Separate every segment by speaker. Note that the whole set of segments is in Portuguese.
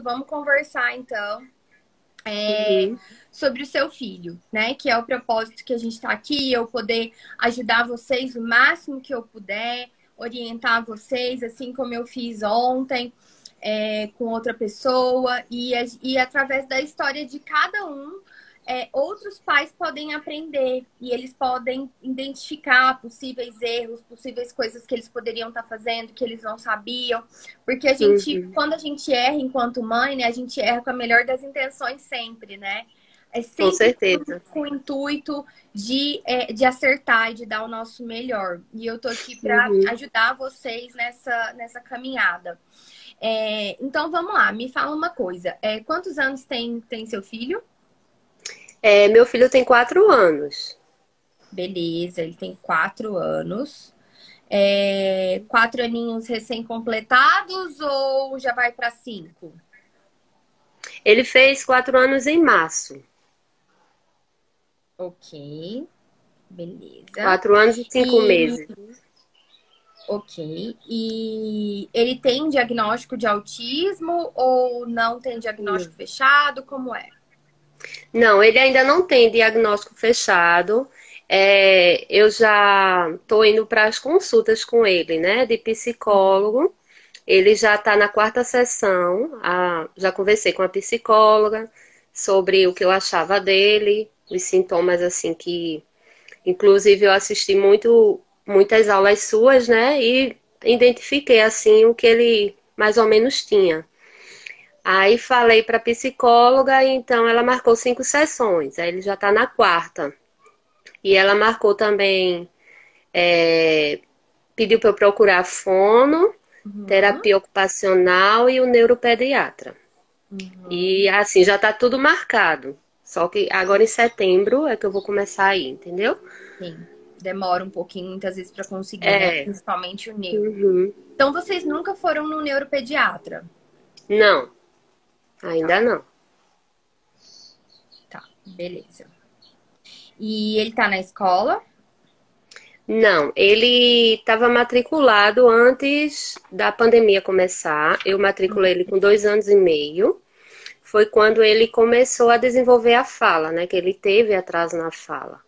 Speaker 1: vamos conversar então
Speaker 2: Uhum.
Speaker 1: sobre o seu filho, né? Que é o propósito que a gente está aqui, eu poder ajudar vocês o máximo que eu puder, orientar vocês, assim como eu fiz ontem, com outra pessoa, e através da história de cada um. Outros pais podem aprender e eles podem identificar possíveis erros, possíveis coisas que eles poderiam estar fazendo, que eles não sabiam. Porque
Speaker 2: Uhum.
Speaker 1: quando a gente erra enquanto mãe, né, a gente erra com a melhor das intenções sempre, né? É
Speaker 2: Com
Speaker 1: sempre
Speaker 2: certeza.
Speaker 1: com o intuito de acertar e de dar o nosso melhor. E eu tô aqui para
Speaker 2: Uhum.
Speaker 1: ajudar vocês nessa caminhada. Então vamos lá, me fala uma coisa. Quantos anos tem seu filho?
Speaker 2: Meu filho tem 4 anos.
Speaker 1: Beleza, ele tem 4 anos. 4 aninhos recém-completados ou já vai para 5?
Speaker 2: Ele fez 4 anos em março.
Speaker 1: Ok, beleza.
Speaker 2: 4 anos e 5 meses.
Speaker 1: E ok. E ele tem diagnóstico de autismo ou não tem diagnóstico
Speaker 2: Não.
Speaker 1: fechado? Como é?
Speaker 2: Não, ele ainda não tem diagnóstico fechado. Eu já estou indo para as consultas com ele, né, de psicólogo. Ele já está na quarta sessão. Já conversei com a psicóloga sobre o que eu achava dele, os sintomas assim que, inclusive, eu assisti muitas aulas suas, né, e identifiquei assim o que ele mais ou menos tinha. Aí falei para a psicóloga, e então ela marcou 5 sessões. Aí ele já está na quarta. E ela marcou também, pediu para eu procurar fono,
Speaker 1: Uhum,
Speaker 2: terapia ocupacional e o neuropediatra. E
Speaker 1: uhum.
Speaker 2: assim, já está tudo marcado. Só que agora em setembro é que eu vou começar aí, entendeu?
Speaker 1: Sim, demora um pouquinho, muitas vezes, para conseguir, né?
Speaker 2: É.
Speaker 1: Principalmente o neuro.
Speaker 2: Uhum.
Speaker 1: Então, vocês nunca foram no neuropediatra?
Speaker 2: Não,
Speaker 1: Tá,
Speaker 2: ainda não.
Speaker 1: tá, beleza. E ele tá na escola?
Speaker 2: Não, ele estava matriculado antes da pandemia começar. Eu matriculei ele com 2 anos e meio. Foi quando ele começou a desenvolver a fala, né? Que ele teve atraso na fala.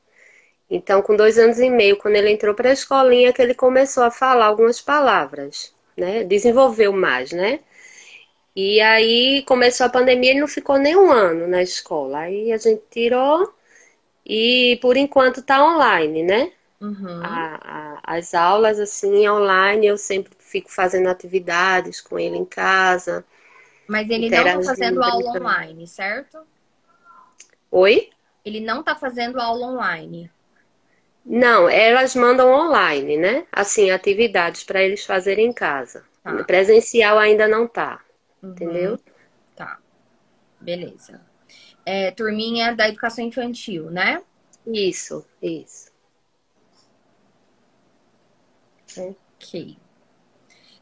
Speaker 2: Então, com 2 anos e meio, quando ele entrou para a escolinha, que ele começou a falar algumas palavras, né? Desenvolveu mais, né? E aí começou a pandemia, ele não ficou nem um ano na escola. Aí a gente tirou e por enquanto está online, né?
Speaker 1: Uhum.
Speaker 2: As aulas assim online, eu sempre fico fazendo atividades com ele em casa,
Speaker 1: Mas ele não tá
Speaker 2: interagindo,
Speaker 1: fazendo aula
Speaker 2: brincando.
Speaker 1: online, certo?
Speaker 2: Oi?
Speaker 1: Ele não tá fazendo aula online.
Speaker 2: Não, elas mandam online, né? Assim, atividades para eles fazerem em casa.
Speaker 1: Tá.
Speaker 2: Presencial ainda não tá,
Speaker 1: Uhum.
Speaker 2: entendeu?
Speaker 1: Tá, beleza. Turminha da educação infantil, né?
Speaker 2: Isso, isso.
Speaker 1: Ok.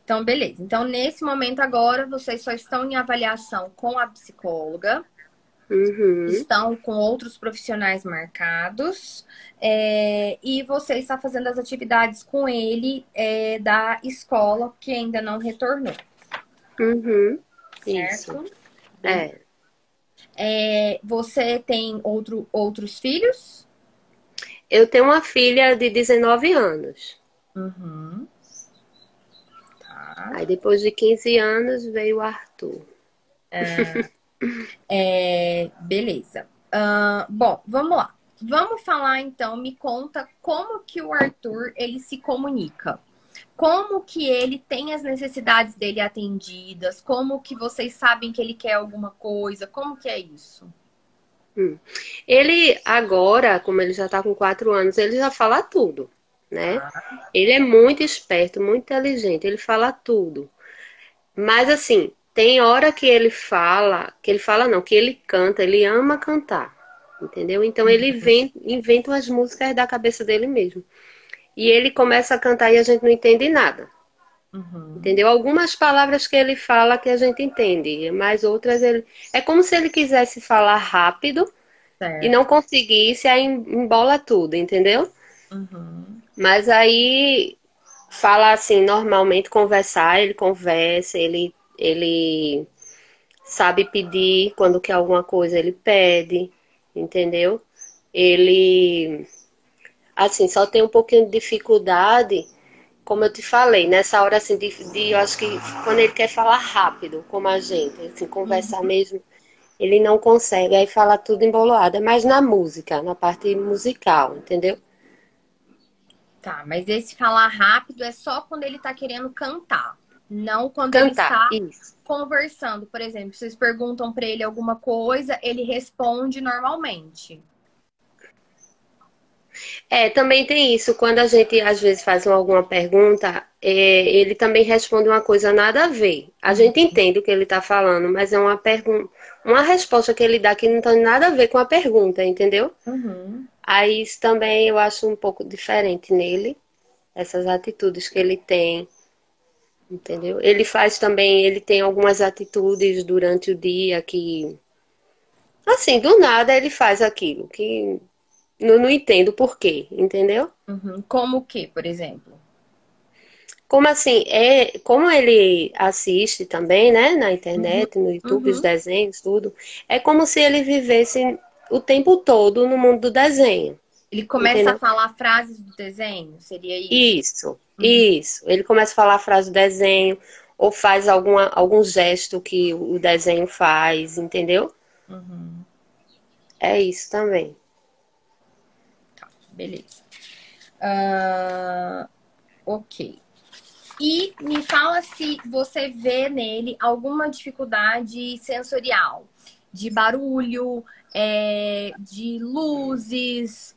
Speaker 1: Então, beleza. Então, nesse momento agora, vocês só estão em avaliação com a psicóloga,
Speaker 2: Uhum,
Speaker 1: estão com outros profissionais marcados, e você está fazendo as atividades com ele, da escola, que ainda não retornou,
Speaker 2: uhum, isso.
Speaker 1: certo? Beleza.
Speaker 2: É.
Speaker 1: Você tem outros filhos?
Speaker 2: Eu tenho uma filha de 19 anos.
Speaker 1: Uhum, tá.
Speaker 2: Aí depois de 15 anos veio o Arthur.
Speaker 1: Beleza. Bom, vamos lá. Vamos falar então, me conta como que o Arthur ele se comunica. Como que ele tem as necessidades dele atendidas? Como que vocês sabem que ele quer alguma coisa? Como que é isso?
Speaker 2: Hum. Ele agora, como ele já está com 4 anos, ele já fala tudo, né?
Speaker 1: Tá.
Speaker 2: Ele é muito esperto, muito inteligente, ele fala tudo. Mas assim, tem hora que ele fala não, que ele canta, ele ama cantar, entendeu? Então ele vem, inventa umas músicas da cabeça dele mesmo. E ele começa a cantar e a gente não entende nada,
Speaker 1: Uhum.
Speaker 2: entendeu? Algumas palavras que ele fala que a gente entende, mas outras ele. É como se ele quisesse falar rápido e não
Speaker 1: Certo.
Speaker 2: conseguisse, aí embola tudo, entendeu?
Speaker 1: Uhum.
Speaker 2: Mas aí fala assim, normalmente conversar, ele conversa, ele sabe pedir, quando quer alguma coisa ele pede, entendeu? Ele, assim, só tem um pouquinho de dificuldade, como eu te falei, nessa hora assim eu acho que quando ele quer falar rápido, como a gente, assim, conversar
Speaker 1: Uhum.
Speaker 2: mesmo, ele não consegue, aí fala tudo embolado. É mais na música, na parte musical, entendeu?
Speaker 1: Tá, mas esse falar rápido é só quando ele tá querendo cantar, não quando ele
Speaker 2: Cantar,
Speaker 1: está
Speaker 2: isso.
Speaker 1: conversando. Por exemplo, vocês perguntam pra ele alguma coisa, ele responde normalmente.
Speaker 2: É, também tem isso. Quando a gente às vezes faz alguma pergunta, ele também responde uma coisa nada a ver. A
Speaker 1: Uhum.
Speaker 2: gente entende o que ele está falando, mas é uma pergunta, uma resposta que ele dá que não tem nada a ver com a pergunta, entendeu?
Speaker 1: Uhum.
Speaker 2: Aí isso também eu acho um pouco diferente nele, essas atitudes que ele tem, entendeu? Ele faz também, ele tem algumas atitudes durante o dia que, assim, do nada ele faz aquilo, que não entendo por quê, entendeu?
Speaker 1: Uhum. Como o quê, por exemplo?
Speaker 2: Como assim? Como ele assiste também, né, na
Speaker 1: Uhum.
Speaker 2: internet, no YouTube, os
Speaker 1: Uhum.
Speaker 2: desenhos, tudo, é como se ele vivesse o tempo todo no mundo do desenho,
Speaker 1: Ele começa a
Speaker 2: entendeu?
Speaker 1: falar frases do desenho, seria isso?
Speaker 2: Isso,
Speaker 1: Uhum.
Speaker 2: isso. Ele começa a falar a frase do desenho, ou faz algum gesto que o desenho faz, entendeu?
Speaker 1: Uhum.
Speaker 2: É isso também.
Speaker 1: Beleza. Ok. E me fala se você vê nele alguma dificuldade sensorial, de barulho, de luzes,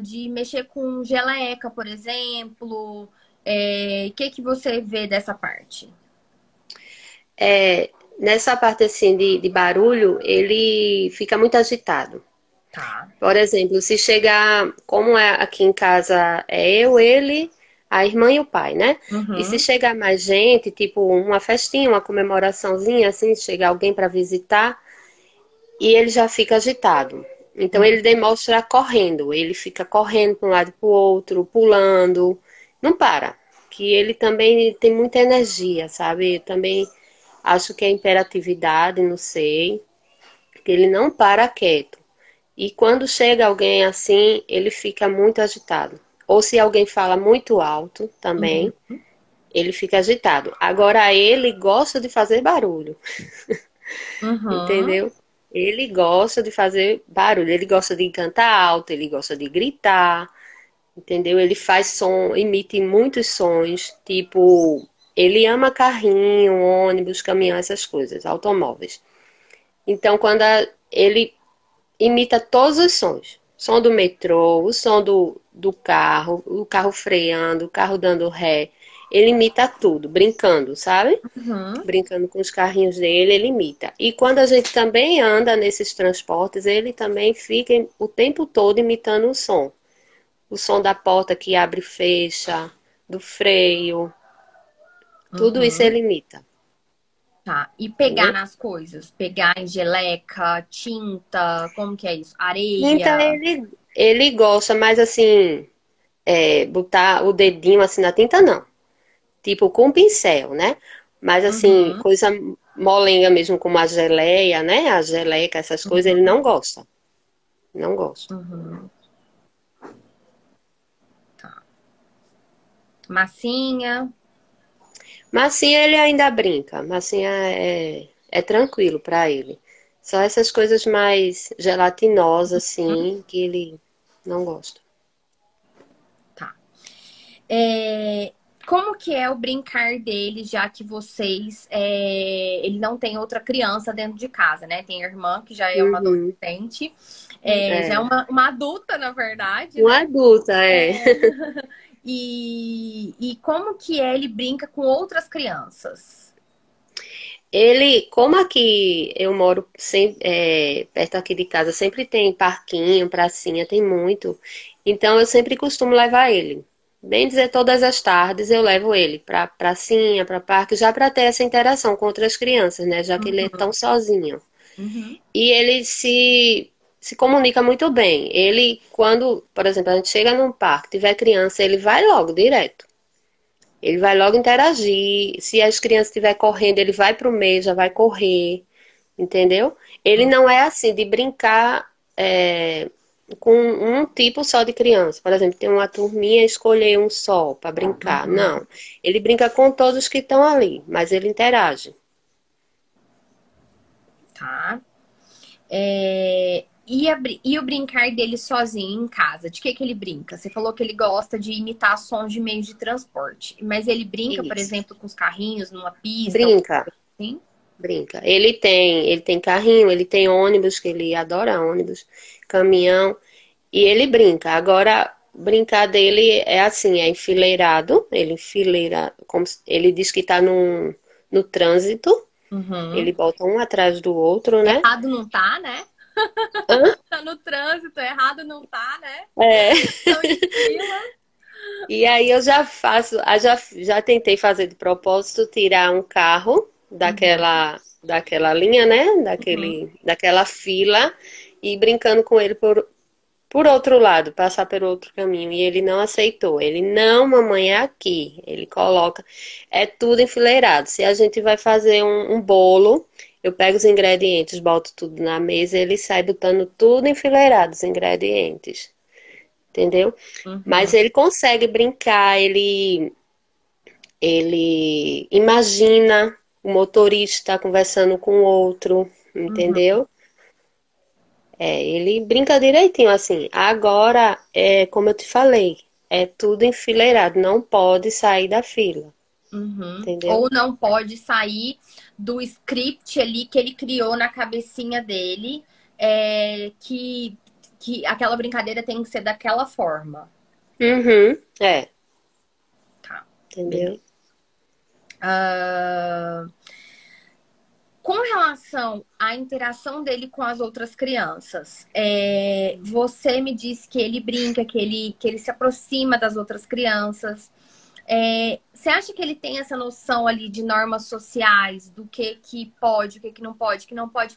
Speaker 1: de mexer com geleca, por exemplo. O que você vê dessa parte?
Speaker 2: É, nessa parte assim de barulho, ele fica muito agitado.
Speaker 1: Tá.
Speaker 2: Por exemplo, se chegar, como é aqui em casa, é eu, ele, a irmã e o pai, né? E se
Speaker 1: Uhum.
Speaker 2: chegar mais gente, tipo uma festinha, uma comemoraçãozinha, assim, chegar alguém para visitar, e ele já fica agitado. Então ele demonstra correndo, ele fica correndo para um lado e para o outro, pulando, não para. Que ele também tem muita energia, sabe? Eu também acho que é imperatividade, não sei, que ele não para quieto. E quando chega alguém assim, ele fica muito agitado. Ou se alguém fala muito alto
Speaker 1: Uhum.
Speaker 2: também, ele fica agitado. Agora ele gosta de fazer barulho,
Speaker 1: Uhum.
Speaker 2: entendeu? Ele gosta de fazer barulho, ele gosta de cantar alto, ele gosta de gritar, entendeu? Ele faz som, emite muitos sons, tipo, ele ama carrinho, ônibus, caminhão, essas coisas, automóveis. Então, ele imita todos os sons. Som do metrô, o som do carro, o carro freando, o carro dando ré. Ele imita tudo, brincando, sabe?
Speaker 1: Uhum.
Speaker 2: Brincando com os carrinhos dele, ele imita. E quando a gente também anda nesses transportes, ele também fica o tempo todo imitando o som. O som da porta que abre e fecha, do freio, tudo isso
Speaker 1: Uhum.
Speaker 2: ele imita,
Speaker 1: Tá. E pegar
Speaker 2: entendeu?
Speaker 1: nas coisas? Pegar em geleca, tinta, como que é isso?
Speaker 2: Tinta
Speaker 1: Areia.
Speaker 2: ele gosta, mas assim, botar o dedinho assim na tinta, não. Tipo com pincel, né? Mas assim,
Speaker 1: Uhum.
Speaker 2: coisa molenga mesmo, como a geleia, né? A geleca, essas coisas, ele
Speaker 1: Uhum.
Speaker 2: não gosta. Não gosta.
Speaker 1: Uhum. Tá. Massinha.
Speaker 2: Massinha ele ainda brinca. Massinha é tranquilo pra ele. Só essas coisas mais gelatinosas,
Speaker 1: Hum?
Speaker 2: assim, que ele não gosta.
Speaker 1: Tá. É, como que é o brincar dele, já que vocês, ele não tem outra criança dentro de casa, né? Tem a irmã que já é uma
Speaker 2: Uhum.
Speaker 1: adolescente, já é
Speaker 2: É.
Speaker 1: uma adulta, na verdade,
Speaker 2: Uma
Speaker 1: né?
Speaker 2: adulta, é.
Speaker 1: É, e como que ele brinca com outras crianças?
Speaker 2: Ele, como aqui eu moro perto aqui de casa, sempre tem parquinho, pracinha, tem muito. Então eu sempre costumo levar ele. Bem dizer, todas as tardes eu levo ele pra pracinha, pra parque, já para ter essa interação com outras crianças, né? Já que ele é
Speaker 1: Uhum,
Speaker 2: tão sozinho.
Speaker 1: uhum,
Speaker 2: E ele se comunica muito bem. Ele, quando, por exemplo, a gente chega num parque, tiver criança, ele vai logo, direto. Ele vai logo interagir. Se as crianças estiverem correndo, ele vai pro meio, já vai correr. entendeu? Ele não é assim de brincar com um tipo só de criança. Por exemplo, tem uma turminha, escolher um só para brincar.
Speaker 1: Uhum.
Speaker 2: Não. Ele brinca com todos que estão ali, mas ele interage.
Speaker 1: Tá. E o brincar dele sozinho em casa? De que ele brinca? Você falou que ele gosta de imitar sons de meios de transporte. Mas ele brinca, por
Speaker 2: Isso.
Speaker 1: exemplo, com os carrinhos numa pista, alguma
Speaker 2: Brinca,
Speaker 1: coisa assim?
Speaker 2: brinca. Ele tem carrinho, ele tem ônibus, que ele adora ônibus, caminhão, e ele brinca. Agora, brincar dele é assim, é enfileirado, ele enfileira, ele diz que está no trânsito,
Speaker 1: Uhum.
Speaker 2: ele bota um atrás do outro, né?
Speaker 1: Errado não tá, né?
Speaker 2: Hã?
Speaker 1: Tá no trânsito, errado não tá, né?
Speaker 2: É.
Speaker 1: Estão em fila.
Speaker 2: E aí eu já tentei fazer de propósito tirar um carro
Speaker 1: Uhum.
Speaker 2: daquela linha, né?
Speaker 1: Uhum.
Speaker 2: Daquela fila e ir brincando com ele por outro lado, passar pelo outro caminho. E ele não aceitou. Ele, não, mamãe, é aqui. Ele coloca, é tudo enfileirado. Se a gente vai fazer um bolo, eu pego os ingredientes, boto tudo na mesa e ele sai botando tudo enfileirado, os ingredientes. Entendeu? Mas
Speaker 1: Uhum.
Speaker 2: ele consegue brincar, ele imagina o motorista conversando com o outro,
Speaker 1: Uhum.
Speaker 2: entendeu? Ele brinca direitinho assim. Agora, como eu te falei, é tudo enfileirado, não pode sair da fila,
Speaker 1: Uhum.
Speaker 2: entendeu?
Speaker 1: Ou não pode sair do script ali que ele criou na cabecinha dele, que aquela brincadeira tem que ser daquela forma.
Speaker 2: Uhum,
Speaker 1: Tá,
Speaker 2: entendeu?
Speaker 1: beleza. Ah, com relação à interação dele com as outras crianças, você me disse que ele brinca, que ele se aproxima das outras crianças. Você acha que ele tem essa noção ali de normas sociais, do que pode, o que que não pode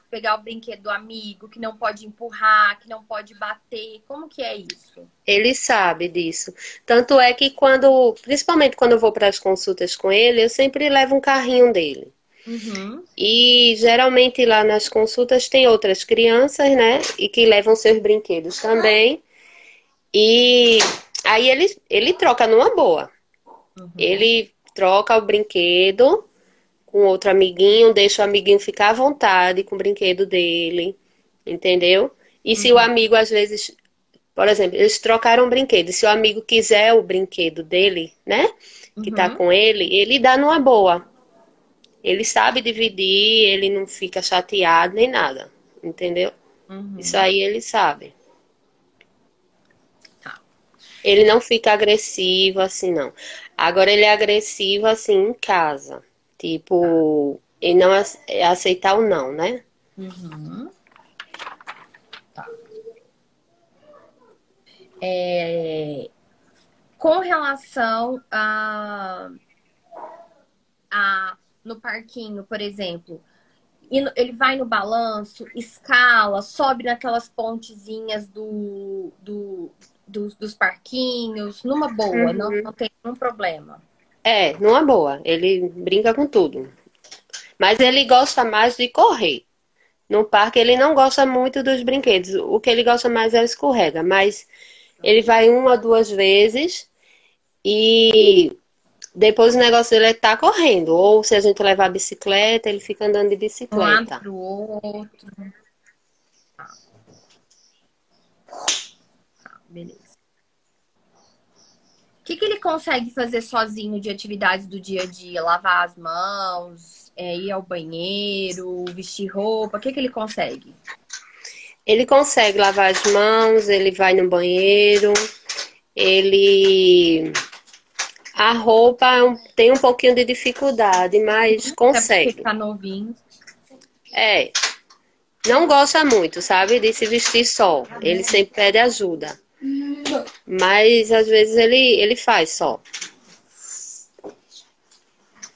Speaker 1: pegar o brinquedo do amigo, que não pode empurrar, que não pode bater? Como que é isso?
Speaker 2: Ele sabe disso. Tanto é que principalmente quando eu vou para as consultas com ele, eu sempre levo um carrinho dele.
Speaker 1: Uhum,
Speaker 2: E geralmente lá nas consultas tem outras crianças, né? E que levam seus brinquedos também. E aí ele troca numa boa.
Speaker 1: uhum,
Speaker 2: Ele troca o brinquedo com outro amiguinho, deixa o amiguinho ficar à vontade com o brinquedo dele, entendeu? E se o
Speaker 1: uhum,
Speaker 2: amigo, às vezes, por exemplo, eles trocaram o brinquedo, e se o amigo quiser o brinquedo dele, né? Que tá
Speaker 1: uhum,
Speaker 2: com ele dá numa boa. Ele sabe dividir, ele não fica chateado nem nada, entendeu? Isso
Speaker 1: uhum.
Speaker 2: aí ele sabe.
Speaker 1: Tá.
Speaker 2: Ele não fica agressivo assim, não. Agora ele é agressivo assim em casa. Tipo, ele não aceitar o não, né?
Speaker 1: Uhum, tá. É, com relação no parquinho, por exemplo, ele vai no balanço, escala, sobe naquelas pontezinhas dos parquinhos, numa boa, não tem nenhum problema.
Speaker 2: Numa boa. Ele brinca com tudo. Mas ele gosta mais de correr. No parque ele não gosta muito dos brinquedos. O que ele gosta mais é o escorrega. Mas ele vai uma, duas vezes e depois o negócio dele é estar correndo. Ou se a gente levar a bicicleta, ele fica andando de
Speaker 1: Um lado
Speaker 2: bicicleta.
Speaker 1: para o outro. Tá, beleza. O que ele consegue fazer sozinho de atividades do dia a dia? Lavar as mãos, ir ao banheiro, vestir roupa, o que ele consegue?
Speaker 2: Ele consegue lavar as mãos, ele vai no banheiro, ele. A roupa tem um pouquinho de dificuldade, mas
Speaker 1: Até porque
Speaker 2: consegue.
Speaker 1: tá novinho.
Speaker 2: É, não gosta muito, sabe, de se vestir só. Ele sempre pede ajuda. Mas às vezes ele faz só.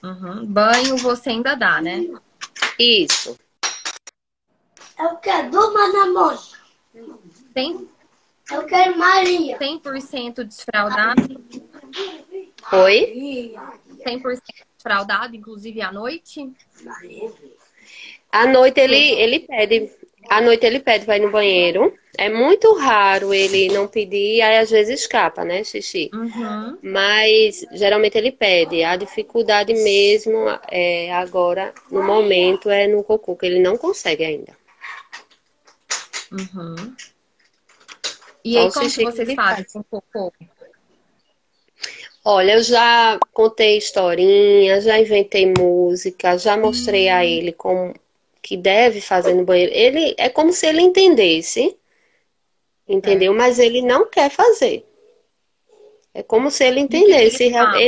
Speaker 1: Uhum. Banho você ainda dá, né?
Speaker 2: Isso.
Speaker 3: Eu quero Duma na moça.
Speaker 1: Cem
Speaker 3: Eu quero Maria.
Speaker 1: 100% desfraldado,
Speaker 2: Oi?
Speaker 1: 100% desfraldado, inclusive à noite.
Speaker 2: À noite ele pede. À noite ele pede para ir no banheiro. É muito raro ele não pedir, aí às vezes escapa, né, xixi.
Speaker 1: Uhum,
Speaker 2: Mas geralmente ele pede. A dificuldade mesmo agora, no momento, é no cocô, que ele não consegue ainda.
Speaker 1: uhum. E
Speaker 2: Só
Speaker 1: aí,
Speaker 2: o
Speaker 1: como que
Speaker 2: xixi que
Speaker 1: vocês
Speaker 2: ele
Speaker 1: fazem
Speaker 2: faz.
Speaker 1: com o cocô?
Speaker 2: Olha, eu já contei historinha, já inventei música, já mostrei a ele como que deve fazer no banheiro. Ele é como se ele entendesse, entendeu?
Speaker 1: Certo.
Speaker 2: Mas ele não quer fazer. É como se ele
Speaker 1: E o que que ele
Speaker 2: entendesse.
Speaker 1: fala?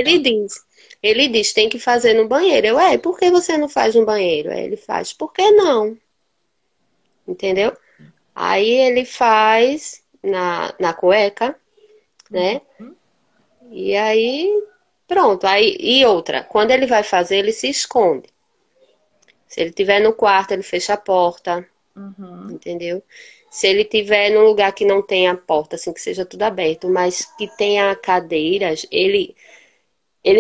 Speaker 2: Ele diz, tem que fazer no banheiro. Por que você não faz no banheiro? Aí ele faz, por que não? Entendeu? Aí ele faz na cueca, né?
Speaker 1: Uhum,
Speaker 2: E aí, pronto. Aí, e outra, quando ele vai fazer, ele se esconde. Se ele estiver no quarto, ele fecha a porta,
Speaker 1: uhum,
Speaker 2: entendeu? Se ele estiver num lugar que não tenha porta, assim, que seja tudo aberto, mas que tenha cadeiras, ele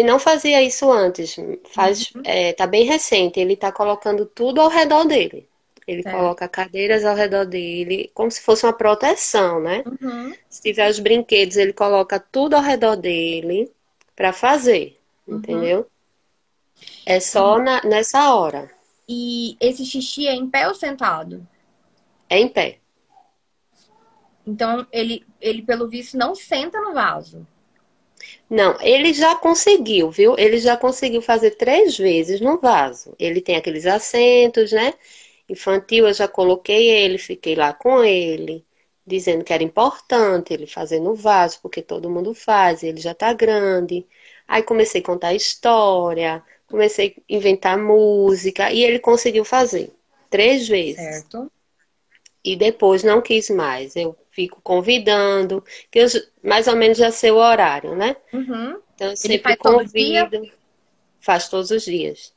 Speaker 2: não fazia isso antes.
Speaker 1: uhum.
Speaker 2: Tá bem recente. Ele tá colocando tudo ao redor dele. Ele
Speaker 1: Certo.
Speaker 2: coloca cadeiras ao redor dele, como se fosse uma proteção, né?
Speaker 1: Uhum,
Speaker 2: Se tiver os brinquedos, ele coloca tudo ao redor dele para fazer,
Speaker 1: uhum.
Speaker 2: entendeu? É só nessa hora.
Speaker 1: E esse xixi é em pé ou sentado?
Speaker 2: É em pé.
Speaker 1: Então, ele, pelo visto, não senta no vaso.
Speaker 2: Não, ele já conseguiu, viu? Ele já conseguiu fazer 3 vezes no vaso. Ele tem aqueles assentos, né? Infantil, eu já coloquei ele, fiquei lá com ele, dizendo que era importante ele fazer no vaso, porque todo mundo faz, ele já tá grande. Aí comecei a contar história, comecei a inventar música, e ele conseguiu fazer 3 vezes.
Speaker 1: Certo.
Speaker 2: E depois não quis mais. Eu fico convidando, que eu mais ou menos já sei o horário, né?
Speaker 1: Uhum.
Speaker 2: Então eu
Speaker 1: Ele
Speaker 2: sempre
Speaker 1: faz todo dia?
Speaker 2: convido, faz todos os dias.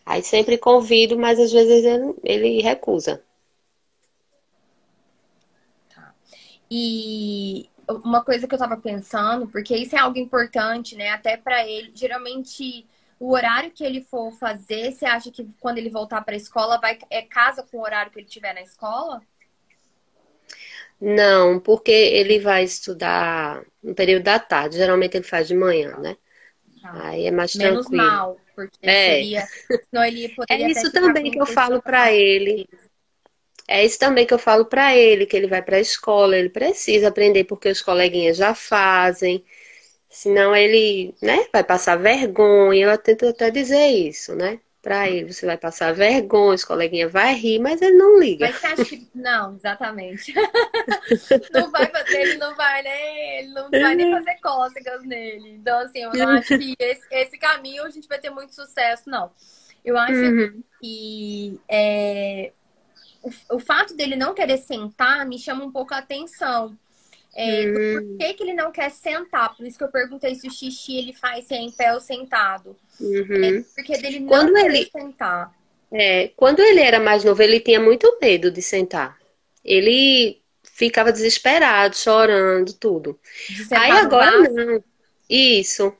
Speaker 2: Aí sempre convido, mas às vezes ele recusa.
Speaker 1: Tá. E uma coisa que eu tava pensando, porque isso é algo importante, né? Até pra ele. Geralmente, o horário que ele for fazer, você acha que quando ele voltar pra escola, casa com o horário que ele tiver na escola?
Speaker 2: Não, porque ele vai estudar no período da tarde. Geralmente ele faz de manhã, né?
Speaker 1: Tá.
Speaker 2: Aí é mais
Speaker 1: Menos
Speaker 2: tranquilo.
Speaker 1: mal, porque
Speaker 2: É,
Speaker 1: seria. Senão ele
Speaker 2: é
Speaker 1: poderia até
Speaker 2: isso
Speaker 1: ficar com
Speaker 2: também que eu
Speaker 1: infecção
Speaker 2: falo pra
Speaker 1: na
Speaker 2: ele.
Speaker 1: cabeça.
Speaker 2: É isso também que eu falo pra ele, que ele vai pra escola, ele precisa aprender porque os coleguinhas já fazem. Senão ele, né, vai passar vergonha. Eu tento até dizer isso, né? Pra ele, você vai passar vergonha, os coleguinhas vai rir, mas ele não liga.
Speaker 1: Mas você acha que. Não, exatamente. Não vai fazer, ele não vai, né? Ele não vai nem fazer cócegas nele. Então, assim, eu não acho que esse caminho a gente vai ter muito sucesso, não. Eu acho
Speaker 2: Uhum.
Speaker 1: que o fato dele não querer sentar me chama um pouco a atenção. Do
Speaker 2: Uhum.
Speaker 1: porquê que ele não quer sentar. Por isso que eu perguntei se o xixi ele faz se é em pé ou sentado.
Speaker 2: Uhum.
Speaker 1: Porque dele não
Speaker 2: Quando
Speaker 1: querer
Speaker 2: ele,
Speaker 1: sentar.
Speaker 2: quando ele era mais novo, ele tinha muito medo de sentar. Ele ficava desesperado, chorando, tudo.
Speaker 1: De
Speaker 2: Aí
Speaker 1: sentar no
Speaker 2: agora
Speaker 1: vaso.
Speaker 2: não. Isso.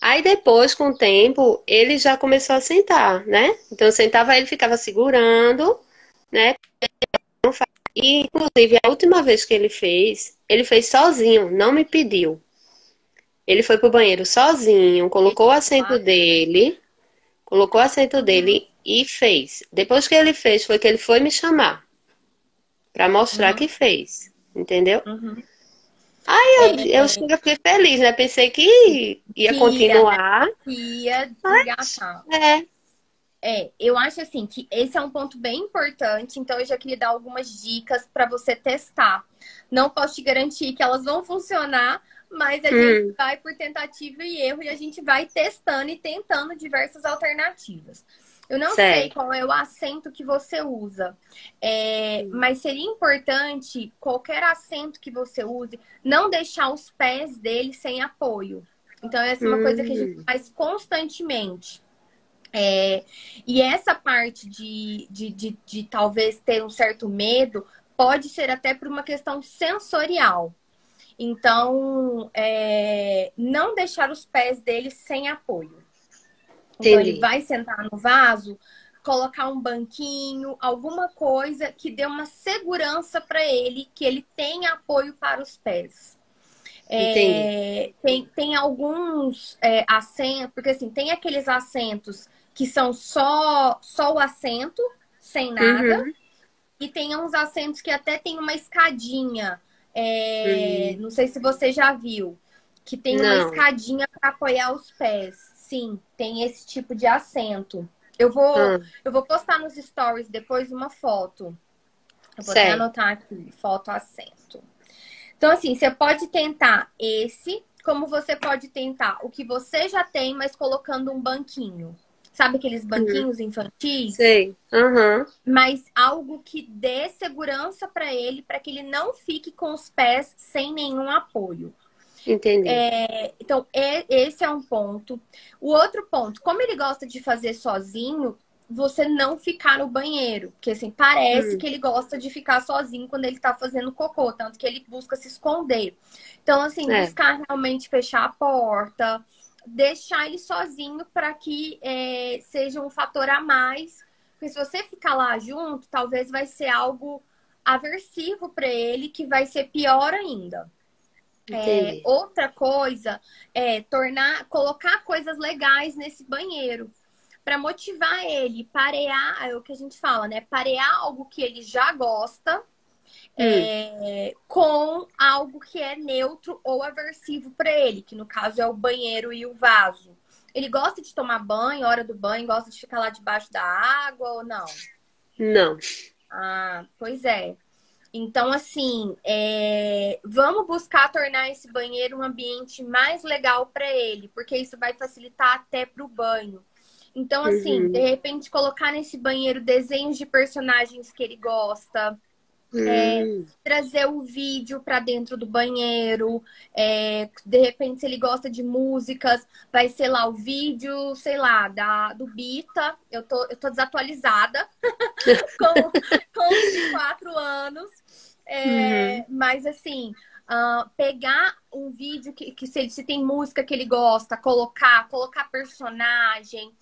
Speaker 2: Aí depois, com o tempo, ele já começou a sentar, né? Então eu sentava, ele ficava segurando, né? E, inclusive, a última vez que ele fez sozinho, não me pediu. Ele foi pro banheiro sozinho, colocou o assento
Speaker 1: Uhum,
Speaker 2: dele e fez. Depois que ele fez, foi que ele foi me chamar pra mostrar
Speaker 1: uhum,
Speaker 2: que fez, entendeu?
Speaker 1: uhum.
Speaker 2: Eu fiquei feliz, né? Pensei que ia
Speaker 1: Que ia, né?
Speaker 2: continuar,
Speaker 1: Que ia
Speaker 2: mas
Speaker 1: engatar.
Speaker 2: é.
Speaker 1: Eu acho assim que esse é um ponto bem importante, então eu já queria dar algumas dicas para você testar. Não posso te garantir que elas vão funcionar, mas a gente
Speaker 2: Hum,
Speaker 1: vai por tentativa e erro e a gente vai testando e tentando diversas alternativas. Eu não sei
Speaker 2: certo.
Speaker 1: qual é o assento que você usa, mas seria importante qualquer assento que você use, não deixar os pés dele sem apoio. Então, essa é uma coisa que a gente
Speaker 2: Hum,
Speaker 1: faz constantemente. É, e essa parte de talvez ter um certo medo pode ser até por uma questão sensorial. Então, não deixar os pés dele sem apoio. Então, ele
Speaker 2: entendi.
Speaker 1: vai sentar no vaso, colocar um banquinho, alguma coisa que dê uma segurança para ele, que ele tenha apoio para os pés. Tem alguns assentos, porque assim, tem aqueles assentos que são só o assento, sem nada, e tem uns assentos que até tem uma escadinha. Não sei se você já viu, que tem uma escadinha para apoiar os pés. Sim, tem esse tipo de assento. Eu vou postar nos stories depois uma foto. Eu vou até anotar aqui, foto assento. Então, assim, você pode tentar esse, como você pode tentar o que você já tem, mas colocando um banquinho. Sabe aqueles banquinhos infantis?
Speaker 2: Sei.
Speaker 1: Mas algo que dê segurança para ele, para que ele não fique com os pés sem nenhum apoio.
Speaker 2: Entendi.
Speaker 1: Então, esse é um ponto. O outro ponto, como ele gosta de fazer sozinho, você não ficar no banheiro. Porque, assim, parece que ele gosta de ficar sozinho quando ele tá fazendo cocô. Tanto que ele busca se esconder. Então, assim, buscar realmente fechar a porta, deixar ele sozinho para que seja um fator a mais. Porque se você ficar lá junto, talvez vai ser algo aversivo para ele, que vai ser pior ainda. Outra coisa é colocar coisas legais nesse banheiro para motivar ele, parear, é o que a gente fala, né? Parear algo que ele já gosta com algo que é neutro ou aversivo para ele, que no caso é o banheiro e o vaso. Ele gosta de tomar banho, hora do banho, gosta de ficar lá debaixo da água ou não?
Speaker 2: Não.
Speaker 1: Ah, pois é. Então, assim, vamos buscar tornar esse banheiro um ambiente mais legal para ele, porque isso vai facilitar até para o banho. Então, assim, de repente, colocar nesse banheiro desenhos de personagens que ele gosta, trazer o vídeo para dentro do banheiro, de repente, se ele gosta de músicas, vai ser lá o vídeo, sei lá, do Bita. Eu tô desatualizada com 24 anos. Mas assim, pegar um vídeo que se tem música que ele gosta, colocar personagem,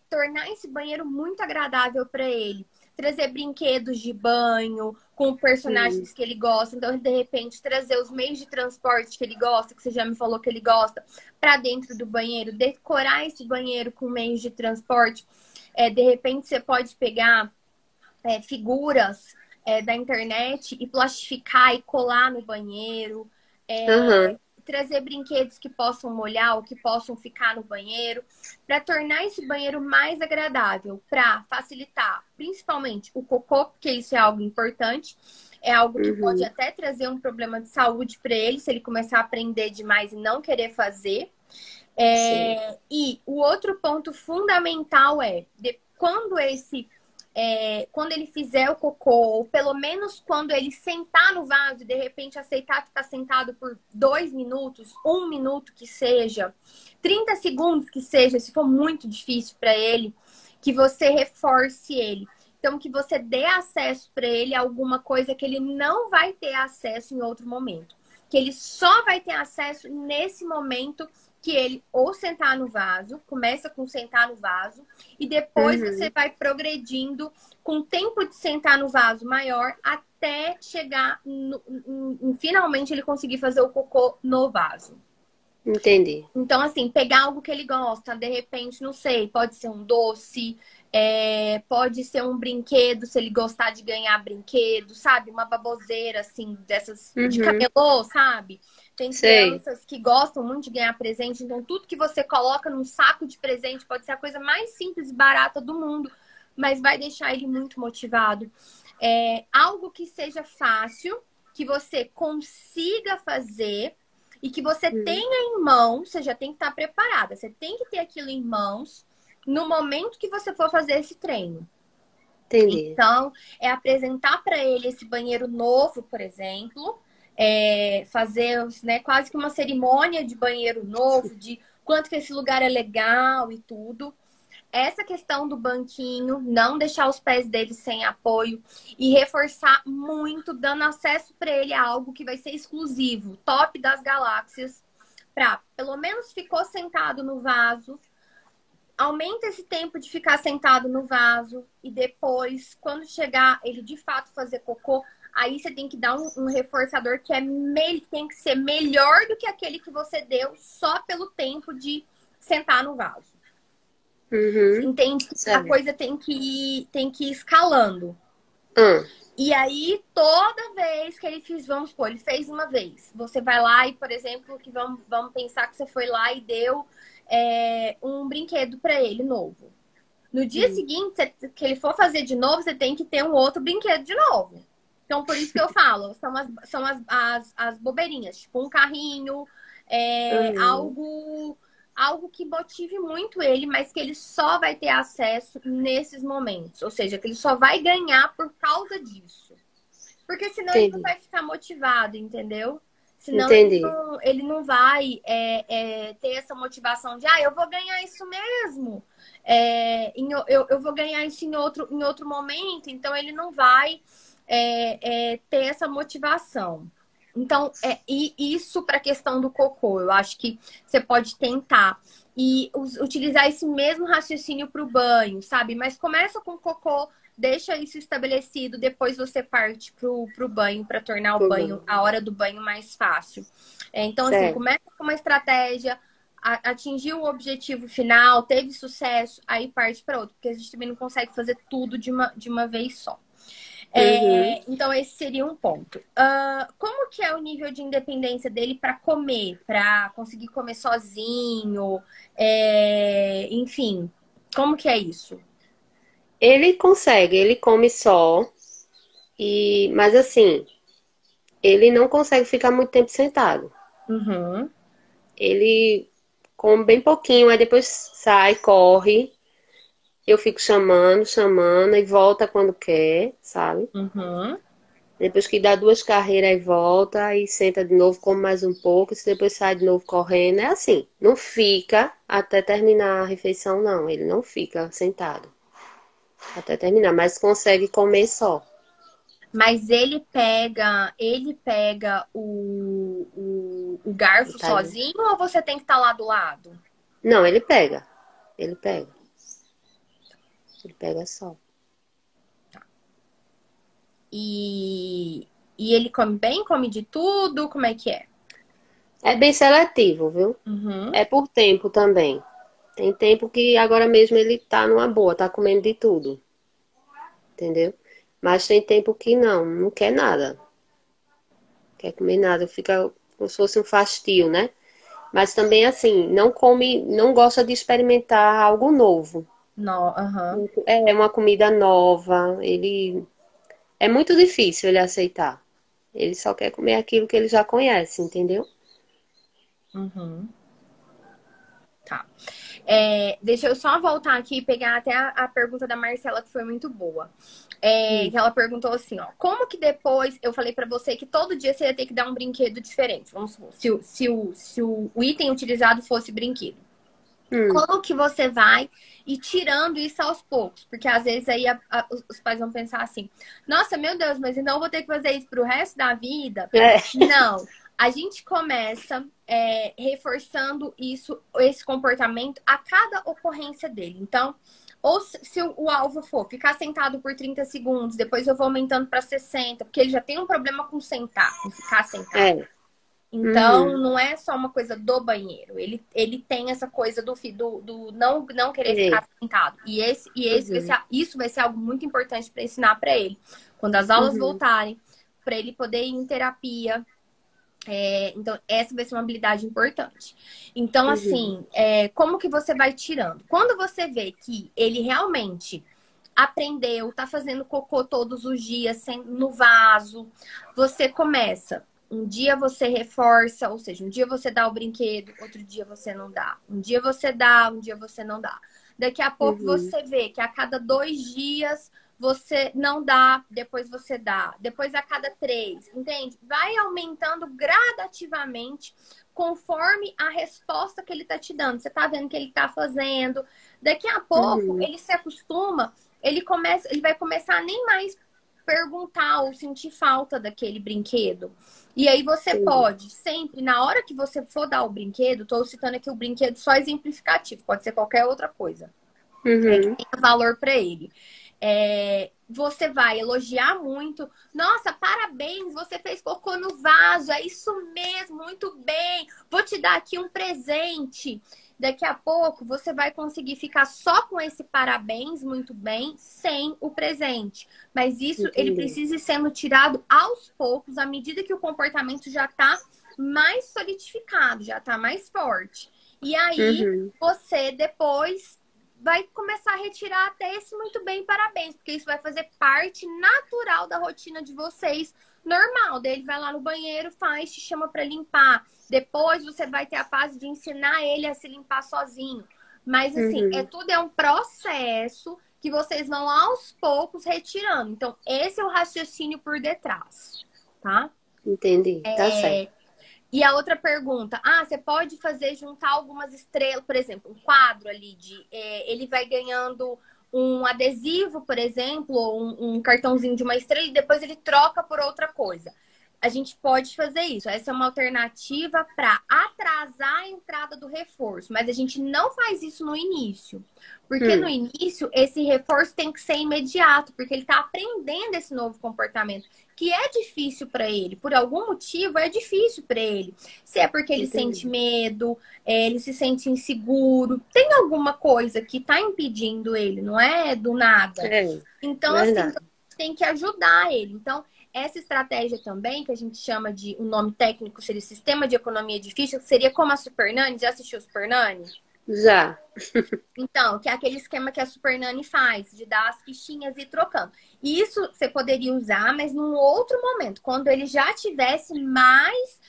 Speaker 1: tornar esse banheiro muito agradável para ele. Trazer brinquedos de banho com personagens que ele gosta. Então, de repente, trazer os meios de transporte que ele gosta, que você já me falou que ele gosta, para dentro do banheiro. Decorar esse banheiro com meios de transporte. De repente, você pode pegar figuras da internet e plastificar e colar no banheiro. Trazer brinquedos que possam molhar ou que possam ficar no banheiro, para tornar esse banheiro mais agradável, para facilitar principalmente o cocô, porque isso é algo importante, é algo que pode até trazer um problema de saúde para ele, se ele começar a aprender demais e não querer fazer. E o outro ponto fundamental quando ele fizer o cocô, ou pelo menos quando ele sentar no vaso e de repente aceitar ficar sentado por 2 minutos, 1 minuto que seja, 30 segundos que seja, se for muito difícil para ele, que você reforce ele. Então, que você dê acesso para ele a alguma coisa que ele não vai ter acesso em outro momento. Que ele só vai ter acesso nesse momento que ele ou sentar no vaso, começa com sentar no vaso, e depois você vai progredindo com o tempo de sentar no vaso maior até chegar finalmente ele conseguir fazer o cocô no vaso.
Speaker 2: Entendi.
Speaker 1: Então, assim, pegar algo que ele gosta, de repente, não sei, pode ser um doce, pode ser um brinquedo, se ele gostar de ganhar brinquedo, sabe? Uma baboseira, assim, dessas de camelô, sabe? Tem crianças que gostam muito de ganhar presente, então tudo que você coloca num saco de presente pode ser a coisa mais simples e barata do mundo, mas vai deixar ele muito motivado. Algo que seja fácil, que você consiga fazer e que você tenha em mãos, você já tem que estar preparada, você tem que ter aquilo em mãos no momento que você for fazer esse treino.
Speaker 2: Entendi.
Speaker 1: Então, apresentar para ele esse banheiro novo, por exemplo, fazer, né, quase que uma cerimônia de banheiro novo, de quanto que esse lugar é legal e tudo. Essa questão do banquinho, não deixar os pés dele sem apoio e reforçar muito, dando acesso para ele a algo que vai ser exclusivo, top das galáxias, para pelo menos ficou sentado no vaso, aumenta esse tempo de ficar sentado no vaso e depois, quando chegar ele de fato fazer cocô, aí você tem que dar um reforçador que tem que ser melhor do que aquele que você deu só pelo tempo de sentar no vaso. Entende? A coisa tem que ir escalando. E aí, toda vez que ele vamos supor, ele fez uma vez. Você vai lá e, por exemplo, que vamos pensar que você foi lá e deu um brinquedo para ele novo. No dia seguinte, que ele for fazer de novo, você tem que ter um outro brinquedo de novo. Então, por isso que eu falo, são as bobeirinhas, tipo um carrinho, algo que motive muito ele, mas que ele só vai ter acesso nesses momentos. Ou seja, que ele só vai ganhar por causa disso. Porque senão ele não vai ficar motivado, entendeu? Senão ele não vai ter essa motivação de, eu vou ganhar isso mesmo. Eu vou ganhar isso em outro momento. Então, ele não vai ter essa motivação. Então, e isso para a questão do cocô, eu acho que você pode tentar e utilizar esse mesmo raciocínio para o banho, sabe? Mas começa com o cocô, deixa isso estabelecido, depois você parte pro banho para tornar o banho, a hora do banho mais fácil. Então, assim, começa com uma estratégia, atingiu o objetivo final, teve sucesso, aí parte para outro, porque a gente também não consegue fazer tudo de uma vez só. Então, esse seria um ponto. Como que é o nível de independência dele para comer? Para conseguir comer sozinho? Enfim, como que é isso?
Speaker 2: Ele consegue, ele come só. Mas assim, ele não consegue ficar muito tempo sentado. Ele come bem pouquinho, aí depois sai, corre. Eu fico chamando e volta quando quer, sabe? Depois que dá 2 carreiras, aí volta, aí senta de novo, come mais um pouco, e depois sai de novo correndo. É assim, não fica até terminar a refeição, não. Ele não fica sentado até terminar, mas consegue comer só.
Speaker 1: Mas ele pega o garfo sozinho ou você tem que estar lá do lado?
Speaker 2: Não, ele pega. Ele pega só.
Speaker 1: E ele come bem? Come de tudo? Como é que é?
Speaker 2: É bem seletivo, viu? É por tempo também. Tem tempo que agora mesmo ele tá numa boa, tá comendo de tudo. Entendeu? Mas tem tempo que não quer nada. Quer comer nada, fica como se fosse um fastio, né? Mas também assim, não gosta de experimentar algo novo. É uma comida nova, é muito difícil ele aceitar. Ele só quer comer aquilo que ele já conhece, entendeu?
Speaker 1: Tá. Deixa eu só voltar aqui e pegar até a pergunta da Marcela, que foi muito boa. Que ela perguntou assim, ó, como que depois eu falei pra você que todo dia você ia ter que dar um brinquedo diferente? Vamos supor, se o item utilizado fosse brinquedo. Como que você vai ir tirando isso aos poucos? Porque às vezes aí os pais vão pensar assim, nossa, meu Deus, mas então eu vou ter que fazer isso pro resto da vida? Não. A gente começa reforçando esse comportamento a cada ocorrência dele. Então, ou se o alvo for ficar sentado por 30 segundos, depois eu vou aumentando para 60, porque ele já tem um problema com sentar, com ficar sentado. Então, não é só uma coisa do banheiro. Ele tem essa coisa do não querer ficar sentado. Isso vai ser algo muito importante para ensinar para ele. Quando as aulas voltarem, para ele poder ir em terapia. Então, essa vai ser uma habilidade importante. Então, assim, como que você vai tirando? Quando você vê que ele realmente aprendeu, tá fazendo cocô todos os dias no vaso, você começa. Um dia você reforça, ou seja, um dia você dá o brinquedo, outro dia você não dá. Um dia você dá, um dia você não dá. Daqui a pouco você vê que a cada 2 dias você não dá, depois você dá. Depois a cada 3, entende? Vai aumentando gradativamente conforme a resposta que ele tá te dando. Você tá vendo que ele tá fazendo. Daqui a pouco ele se acostuma, ele vai começar a nem mais perguntar ou sentir falta daquele brinquedo. E aí você
Speaker 2: Sim.
Speaker 1: pode, sempre, na hora que você for dar o brinquedo, estou citando aqui o brinquedo só exemplificativo, pode ser qualquer outra coisa, que
Speaker 2: Uhum.
Speaker 1: tenha valor para ele. Você vai elogiar muito. Nossa, parabéns, você fez cocô no vaso, é isso mesmo, muito bem. Vou te dar aqui um presente. Daqui a pouco você vai conseguir ficar só com esse parabéns, muito bem, sem o presente. Mas isso ele
Speaker 2: Entendi.
Speaker 1: precisa ir sendo tirado aos poucos, à medida que o comportamento já está mais solidificado, já está mais forte. E aí
Speaker 2: Uhum.
Speaker 1: você depois vai começar a retirar até esse muito bem, parabéns, porque isso vai fazer parte natural da rotina de vocês, normal. Daí ele vai lá no banheiro, faz, te chama para limpar. Depois você vai ter a fase de ensinar ele a se limpar sozinho. Mas assim,
Speaker 2: Uhum.
Speaker 1: tudo é um processo que vocês vão aos poucos retirando. Então, esse é o raciocínio por detrás, tá?
Speaker 2: Entendi. Tá certo.
Speaker 1: E a outra pergunta, você pode fazer juntar algumas estrelas, por exemplo, um quadro ali ele vai ganhando um adesivo, por exemplo, ou um cartãozinho de uma estrela e depois ele troca por outra coisa. A gente pode fazer isso. Essa é uma alternativa para atrasar a entrada do reforço, mas a gente não faz isso no início. Porque no início, esse reforço tem que ser imediato, porque ele está aprendendo esse novo comportamento, que é difícil para ele. Por algum motivo, é difícil para ele. Se é porque ele sente
Speaker 2: Entendi.
Speaker 1: medo, ele se sente inseguro, tem alguma coisa que está impedindo ele, não é do nada.
Speaker 2: É,
Speaker 1: Então, assim, a
Speaker 2: verdade.
Speaker 1: gente tem que ajudar ele. Então, essa estratégia também, que a gente chama de, o nome técnico seria Sistema de Economia de Fichas, seria como a Super Nanny. Já assistiu o Super Nanny?
Speaker 2: Já.
Speaker 1: Então, que é aquele esquema que a Super Nanny faz, de dar as fichinhas e ir trocando. E isso você poderia usar, mas num outro momento, quando ele já tivesse mais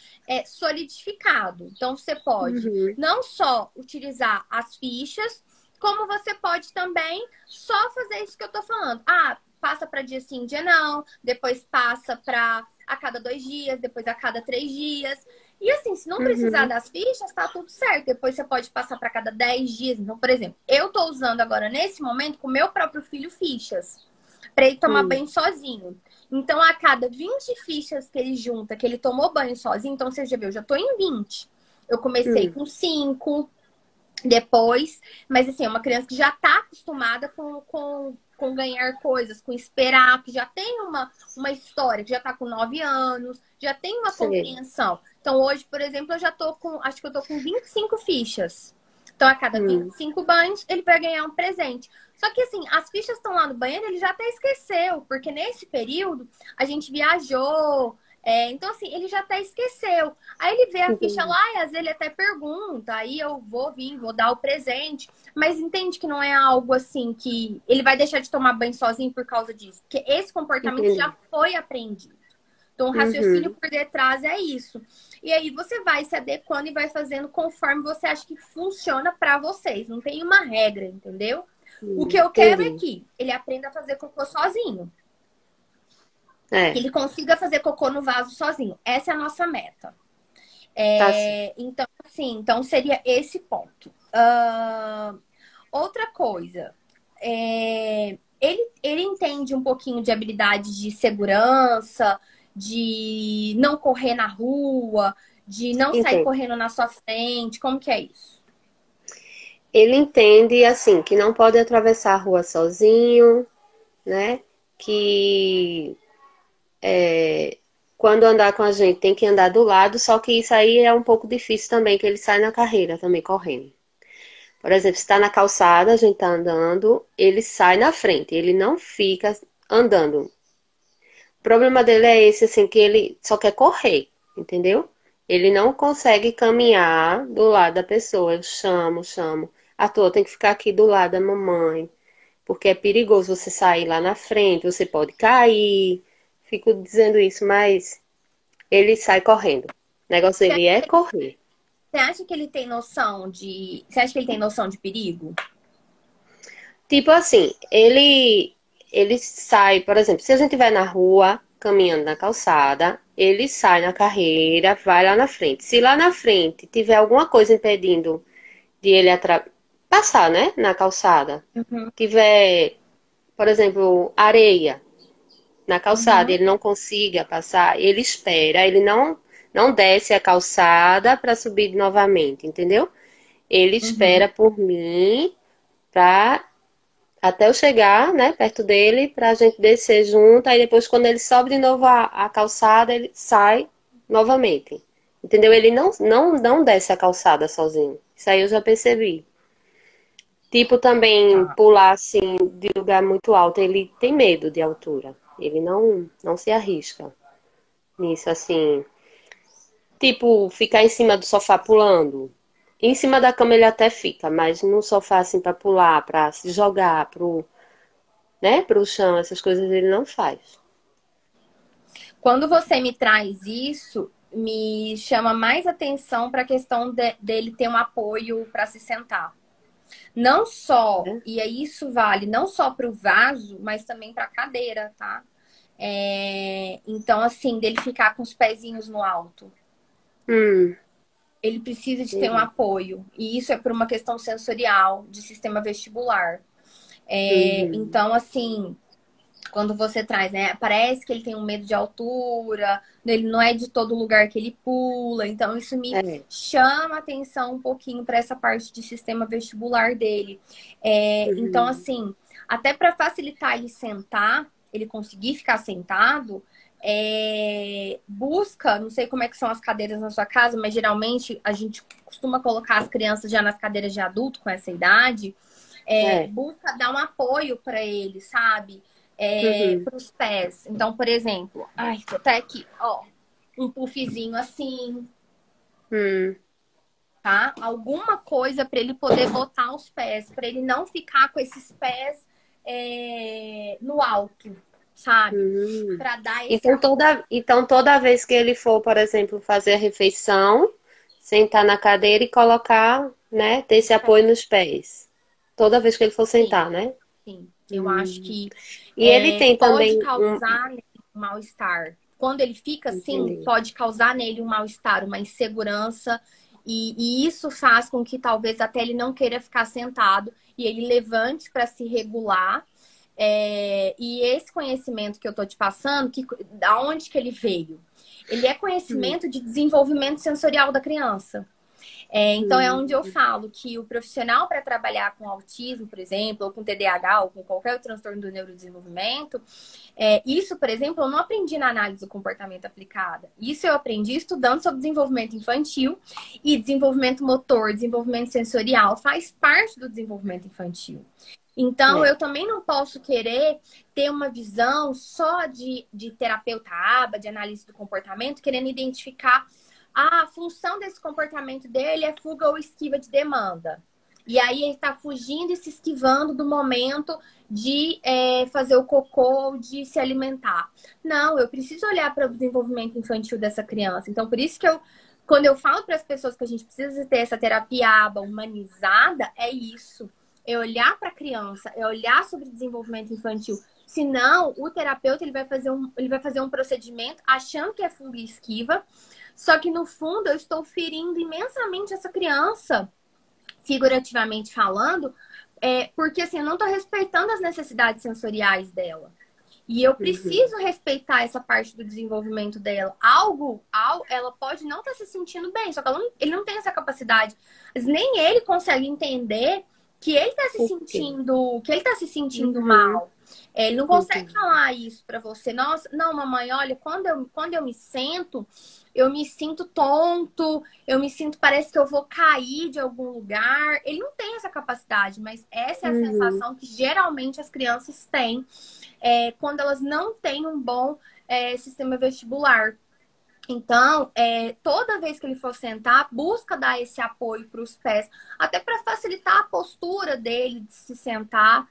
Speaker 1: solidificado. Então, você pode
Speaker 2: Uhum.
Speaker 1: não só utilizar as fichas, como você pode também só fazer isso que eu tô falando. Passa para dia sim, dia não, depois passa para a cada 2 dias, depois a cada 3 dias. E assim, se não precisar
Speaker 2: Uhum.
Speaker 1: das fichas, tá tudo certo. Depois você pode passar para cada 10 dias. Então, por exemplo, eu tô usando agora, nesse momento, com o meu próprio filho, fichas. Para ele tomar
Speaker 2: Hum.
Speaker 1: banho sozinho. Então, a cada 20 fichas que ele junta, que ele tomou banho sozinho, então você já viu, eu já tô em 20. Eu comecei
Speaker 2: Hum.
Speaker 1: com 5, depois, mas assim, é uma criança que já está acostumada com ganhar coisas, com esperar, que já tem uma história, que já está com 9 anos, já tem uma
Speaker 2: Sei.
Speaker 1: compreensão. Então, hoje, por exemplo, eu já tô acho que eu tô com 25 fichas. Então, a cada vinte
Speaker 2: Hum.
Speaker 1: e cinco banhos, ele vai ganhar um presente. Só que, assim, as fichas estão lá no banheiro, ele já até esqueceu, porque nesse período a gente viajou. Então, assim, ele já até esqueceu. Aí ele vê a ficha
Speaker 2: Entendi.
Speaker 1: lá e às vezes ele até pergunta. Aí eu vou dar o presente. Mas entende que não é algo assim que ele vai deixar de tomar banho sozinho por causa disso. Porque esse comportamento já
Speaker 2: Entendi.
Speaker 1: foi aprendido. Então, o raciocínio
Speaker 2: Uhum.
Speaker 1: por detrás é isso. E aí você vai se adequando e vai fazendo conforme você acha que funciona para vocês. Não tem uma regra, entendeu? O que eu quero é
Speaker 2: Entendi.
Speaker 1: que ele aprenda a fazer cocô sozinho. Que
Speaker 2: É,
Speaker 1: ele consiga fazer cocô no vaso sozinho. Essa é a nossa meta.
Speaker 2: tá certo.
Speaker 1: Então, assim, então seria esse ponto. Outra coisa, ele entende um pouquinho de habilidade de segurança, de não correr na rua, de não sair
Speaker 2: Entendo.
Speaker 1: correndo na sua frente. Como que é isso?
Speaker 2: Ele entende, assim, que não pode atravessar a rua sozinho, né? Que quando andar com a gente tem que andar do lado, só que isso aí é um pouco difícil também, que ele sai na carreira também correndo. Por exemplo, se está na calçada, a gente está andando, ele sai na frente, ele não fica andando. O problema dele é esse, assim, que ele só quer correr, entendeu? Ele não consegue caminhar do lado da pessoa. Eu chamo, chamo. Arthur, tem que ficar aqui do lado da mamãe, porque é perigoso você sair lá na frente, você pode cair. Fico dizendo isso, mas ele sai correndo. O negócio dele é correr.
Speaker 1: Você acha que ele tem noção de. Você acha que ele tem noção de perigo?
Speaker 2: Tipo assim, ele sai, por exemplo, se a gente vai na rua, caminhando na calçada, ele sai na carreira, vai lá na frente. Se lá na frente tiver alguma coisa impedindo de ele passar, né, na calçada,
Speaker 1: Uhum.
Speaker 2: tiver, por exemplo, areia, na calçada,
Speaker 1: Uhum,
Speaker 2: ele não consiga passar, ele espera, ele não desce a calçada para subir novamente, entendeu? Ele espera
Speaker 1: uhum.
Speaker 2: por mim pra, até eu chegar, né, perto dele, pra gente descer junto, aí depois quando ele sobe de novo a calçada, ele sai novamente. Entendeu? Ele não desce a calçada sozinho. Isso aí eu já percebi. Tipo também
Speaker 1: Tá.
Speaker 2: pular assim de lugar muito alto, ele tem medo de altura. Ele não se arrisca nisso assim. Tipo, ficar em cima do sofá pulando. Em cima da cama ele até fica, mas no sofá assim pra pular, pra se jogar pro chão, essas coisas ele não faz.
Speaker 1: Quando você me traz isso, me chama mais atenção para a questão dele ter um apoio para se sentar. Não só,
Speaker 2: Né?
Speaker 1: e aí isso vale não só para o vaso, mas também para a cadeira, tá? Então, assim, dele ficar com os pezinhos no alto.
Speaker 2: Hum,
Speaker 1: Ele precisa de ter um
Speaker 2: entendi.
Speaker 1: apoio. E isso é por uma questão sensorial, de sistema vestibular.
Speaker 2: Uhum.
Speaker 1: Então, assim, quando você traz, né? Parece que ele tem um medo de altura, ele não é de todo lugar que ele pula, então isso me
Speaker 2: É.
Speaker 1: chama atenção um pouquinho para essa parte de sistema vestibular dele. Então,
Speaker 2: Uhum.
Speaker 1: assim, até para facilitar ele sentar, ele conseguir ficar sentado, busca, não sei como é que são as cadeiras na sua casa, mas geralmente a gente costuma colocar as crianças já nas cadeiras de adulto com essa idade.
Speaker 2: É.
Speaker 1: Busca dar um apoio para ele, sabe?
Speaker 2: Uhum.
Speaker 1: Para os pés. Então, por exemplo, ai, tô até aqui, ó, um puffzinho assim,
Speaker 2: Hum.
Speaker 1: tá? Alguma coisa para ele poder botar os pés, para ele não ficar com esses pés no alto, sabe?
Speaker 2: Hum.
Speaker 1: Para dar esse
Speaker 2: Então toda vez que ele for, por exemplo, fazer a refeição, sentar na cadeira e colocar, né, ter esse apoio
Speaker 1: apoio.
Speaker 2: nos pés. Toda vez que ele for
Speaker 1: Sim,
Speaker 2: sentar, né?
Speaker 1: sim. Eu acho
Speaker 2: Hum.
Speaker 1: que
Speaker 2: E ele tem
Speaker 1: pode
Speaker 2: também um.
Speaker 1: causar nele um mal-estar. Quando ele fica assim,
Speaker 2: Entendi.
Speaker 1: pode causar nele um mal-estar, uma insegurança, e isso faz com que talvez até ele não queira ficar sentado e ele levante para se regular. E esse conhecimento que eu tô te passando, da onde que ele veio? Ele é
Speaker 2: Hum.
Speaker 1: conhecimento de desenvolvimento sensorial da criança. Então, é onde eu
Speaker 2: Hum.
Speaker 1: falo que o profissional para trabalhar com autismo, por exemplo, ou com TDAH, ou com qualquer outro transtorno do neurodesenvolvimento, isso, por exemplo, eu não aprendi na análise do comportamento aplicada. Isso eu aprendi estudando sobre desenvolvimento infantil e desenvolvimento motor, desenvolvimento sensorial, faz parte do desenvolvimento infantil. Então,
Speaker 2: É.
Speaker 1: eu também não posso querer ter uma visão só de terapeuta aba, de análise do comportamento, querendo identificar a função desse comportamento dele é fuga ou esquiva de demanda. E aí ele está fugindo e se esquivando do momento de fazer o cocô ou de se alimentar. Não, eu preciso olhar para o desenvolvimento infantil dessa criança. Então, por isso que quando eu falo para as pessoas que a gente precisa ter essa terapia aba humanizada, é isso. É olhar para a criança, é olhar sobre desenvolvimento infantil. Senão, o terapeuta ele vai fazer um procedimento achando que é fuga e esquiva, só que no fundo eu estou ferindo imensamente essa criança, figurativamente falando, porque assim, eu não estou respeitando as necessidades sensoriais dela. E eu
Speaker 2: Uhum.
Speaker 1: preciso respeitar essa parte do desenvolvimento dela. Ela pode não estar se sentindo bem, só que ele não tem essa capacidade. Mas nem ele consegue entender que ele está
Speaker 2: Por quê?
Speaker 1: se sentindo
Speaker 2: Uhum.
Speaker 1: mal. Ele não consegue
Speaker 2: Entendi.
Speaker 1: falar isso para você. Nossa, não, mamãe, olha, quando eu me sento, eu me sinto tonto, eu me sinto, parece que eu vou cair de algum lugar. Ele não tem essa capacidade, mas essa é a
Speaker 2: Uhum.
Speaker 1: sensação que geralmente as crianças têm quando elas não têm um bom sistema vestibular. Então, toda vez que ele for sentar, busca dar esse apoio para os pés, até para facilitar a postura dele de se sentar.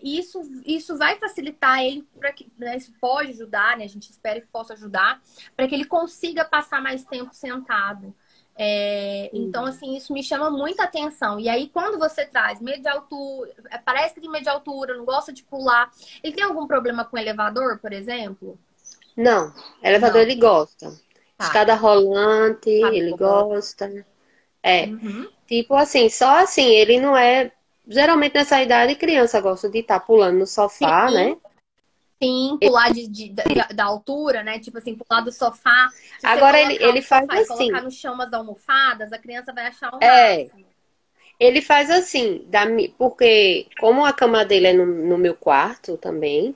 Speaker 1: Isso vai facilitar ele, né, isso pode ajudar, né? A gente espera que possa ajudar, para que ele consiga passar mais tempo sentado. Então,
Speaker 2: Uhum.
Speaker 1: assim, isso me chama muita atenção. E aí, quando você traz medo de altura, parece que tem medo de altura, não gosta de pular. Ele tem algum problema com elevador, por exemplo?
Speaker 2: Não, elevador
Speaker 1: Não,
Speaker 2: ele gosta.
Speaker 1: tá.
Speaker 2: Escada rolante,
Speaker 1: Sabe,
Speaker 2: ele
Speaker 1: Cobol?
Speaker 2: gosta. É,
Speaker 1: Uhum.
Speaker 2: tipo assim, só assim, ele não é. Geralmente nessa idade, criança gosta de estar pulando no sofá,
Speaker 1: Sim,
Speaker 2: né?
Speaker 1: Sim, pular da altura, né? Tipo assim, pular do sofá. Se você
Speaker 2: Agora
Speaker 1: colocar
Speaker 2: ele
Speaker 1: o
Speaker 2: faz
Speaker 1: sofá e
Speaker 2: assim.
Speaker 1: colocar no chão as almofadas, a criança vai achar o
Speaker 2: É,
Speaker 1: máximo.
Speaker 2: ele faz assim, porque como a cama dele é no meu quarto também,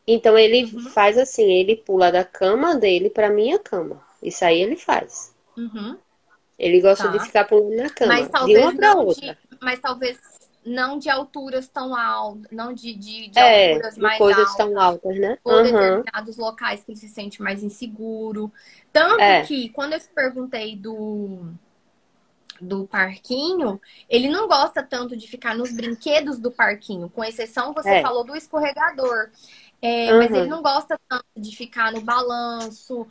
Speaker 2: então ele
Speaker 1: Uhum,
Speaker 2: faz assim, ele pula da cama dele para minha cama. Isso aí ele faz.
Speaker 1: uhum,
Speaker 2: Ele gosta de
Speaker 1: tá.
Speaker 2: ficar pulando na
Speaker 1: Mas
Speaker 2: cama, de
Speaker 1: talvez
Speaker 2: uma para
Speaker 1: não de,
Speaker 2: outra.
Speaker 1: mas talvez não de alturas tão altas, não de
Speaker 2: É,
Speaker 1: alturas
Speaker 2: de
Speaker 1: mais
Speaker 2: coisas tão
Speaker 1: altas,
Speaker 2: altas, né?
Speaker 1: ou
Speaker 2: Aham.
Speaker 1: determinados locais que ele se sente mais inseguro. Tanto
Speaker 2: É,
Speaker 1: que, quando eu te perguntei do parquinho, ele não gosta tanto de ficar nos brinquedos do parquinho, com exceção, você
Speaker 2: é.
Speaker 1: falou do escorregador. Mas ele
Speaker 2: Aham.
Speaker 1: não gosta tanto de ficar no balanço,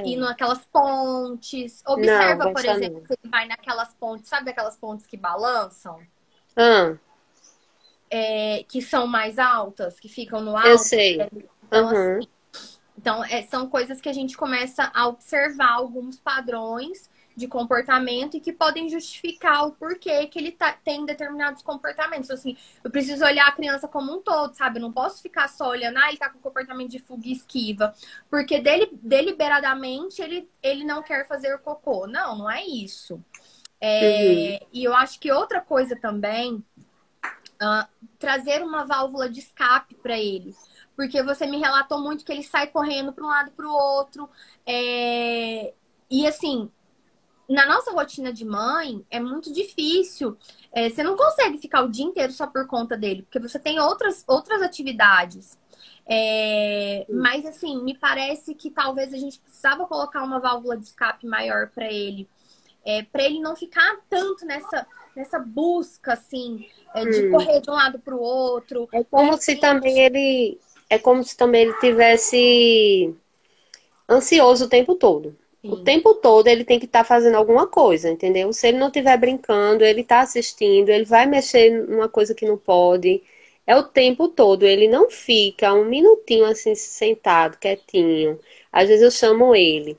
Speaker 1: ir
Speaker 2: É.
Speaker 1: naquelas pontes.
Speaker 2: Não,
Speaker 1: Observa, por
Speaker 2: gosta
Speaker 1: exemplo,
Speaker 2: não.
Speaker 1: se ele vai naquelas pontes, sabe aquelas pontes que balançam?
Speaker 2: Ah,
Speaker 1: Que são mais altas, que ficam no
Speaker 2: eu
Speaker 1: alto.
Speaker 2: sei.
Speaker 1: Então, assim,
Speaker 2: Aham.
Speaker 1: são coisas que a gente começa a observar alguns padrões de comportamento e que podem justificar o porquê que ele tem determinados comportamentos. Assim, eu preciso olhar a criança como um todo, sabe? Eu não posso ficar só olhando, ele tá com comportamento de fuga e esquiva. Porque deliberadamente ele não quer fazer cocô. Não, não é isso.
Speaker 2: Uhum.
Speaker 1: E eu acho que outra coisa também, trazer uma válvula de escape para ele. Porque você me relatou muito que ele sai correndo para um lado e para o outro. E assim, na nossa rotina de mãe, é muito difícil. Você não consegue ficar o dia inteiro só por conta dele, porque você tem outras atividades. Mas assim, me parece que talvez a gente precisava colocar uma válvula de escape maior para ele não ficar tanto nessa busca assim, de
Speaker 2: Hum.
Speaker 1: correr de um lado para o outro.
Speaker 2: É
Speaker 1: De
Speaker 2: como se também
Speaker 1: repente,
Speaker 2: ele tivesse ansioso o tempo todo. O
Speaker 1: sim.
Speaker 2: tempo todo ele tem que estar fazendo alguma coisa, entendeu? Se ele não estiver brincando, ele está assistindo, ele vai mexer numa coisa que não pode. É o tempo todo, ele não fica um minutinho assim sentado, quietinho. Às vezes eu chamo ele,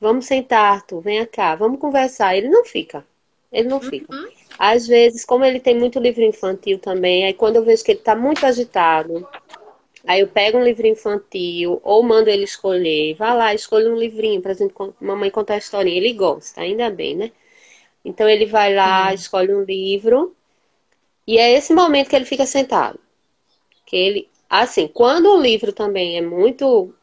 Speaker 2: vamos sentar, Arthur, vem cá, vamos conversar. Ele não fica, ele não fica.
Speaker 1: Uhum,
Speaker 2: Às vezes, como ele tem muito livro infantil também, aí quando eu vejo que ele está muito agitado, aí eu pego um livro infantil ou mando ele escolher. Vá lá, escolha um livrinho pra gente, mamãe contar a historinha. Ele gosta, ainda bem, né? Então ele vai lá,
Speaker 1: sim.
Speaker 2: escolhe um livro e é esse momento que ele fica sentado. Que ele, assim, quando o livro também é muito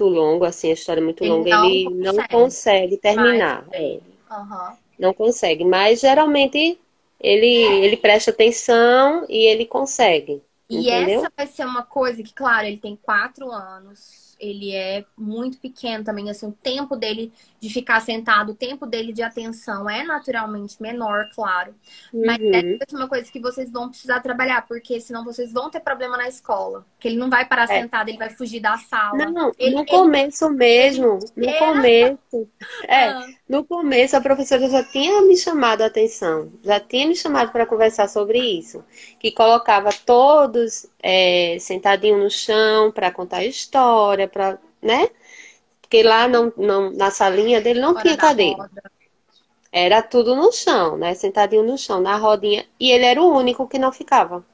Speaker 2: longo, assim, a história é muito
Speaker 1: Ele
Speaker 2: longa,
Speaker 1: não
Speaker 2: ele não
Speaker 1: consegue
Speaker 2: consegue
Speaker 1: mais
Speaker 2: terminar. É,
Speaker 1: dele. Aham.
Speaker 2: não consegue, mas geralmente ele presta atenção e ele consegue,
Speaker 1: E essa
Speaker 2: entendeu?
Speaker 1: vai ser uma coisa que, claro, ele tem 4 anos, ele é muito pequeno também, assim, o tempo dele de ficar sentado, o tempo dele de atenção é naturalmente menor, claro. Mas essa
Speaker 2: Uhum.
Speaker 1: vai ser uma coisa que vocês vão precisar trabalhar, porque senão vocês vão ter problema na escola. Que ele não vai parar
Speaker 2: É.
Speaker 1: sentado, ele vai fugir da sala.
Speaker 2: Não,
Speaker 1: Ele,
Speaker 2: no
Speaker 1: ele,
Speaker 2: começo
Speaker 1: ele
Speaker 2: mesmo, no
Speaker 1: cheira.
Speaker 2: começo,
Speaker 1: Ah,
Speaker 2: no começo a professora já tinha me chamado a atenção, já tinha me chamado para conversar sobre isso, que colocava todos sentadinho no chão para contar história, para, né? Porque lá na salinha dele não
Speaker 1: fora
Speaker 2: tinha
Speaker 1: da
Speaker 2: cadeira,
Speaker 1: roda.
Speaker 2: era tudo no chão, né? Sentadinho no chão, na rodinha, e ele era o único que não ficava.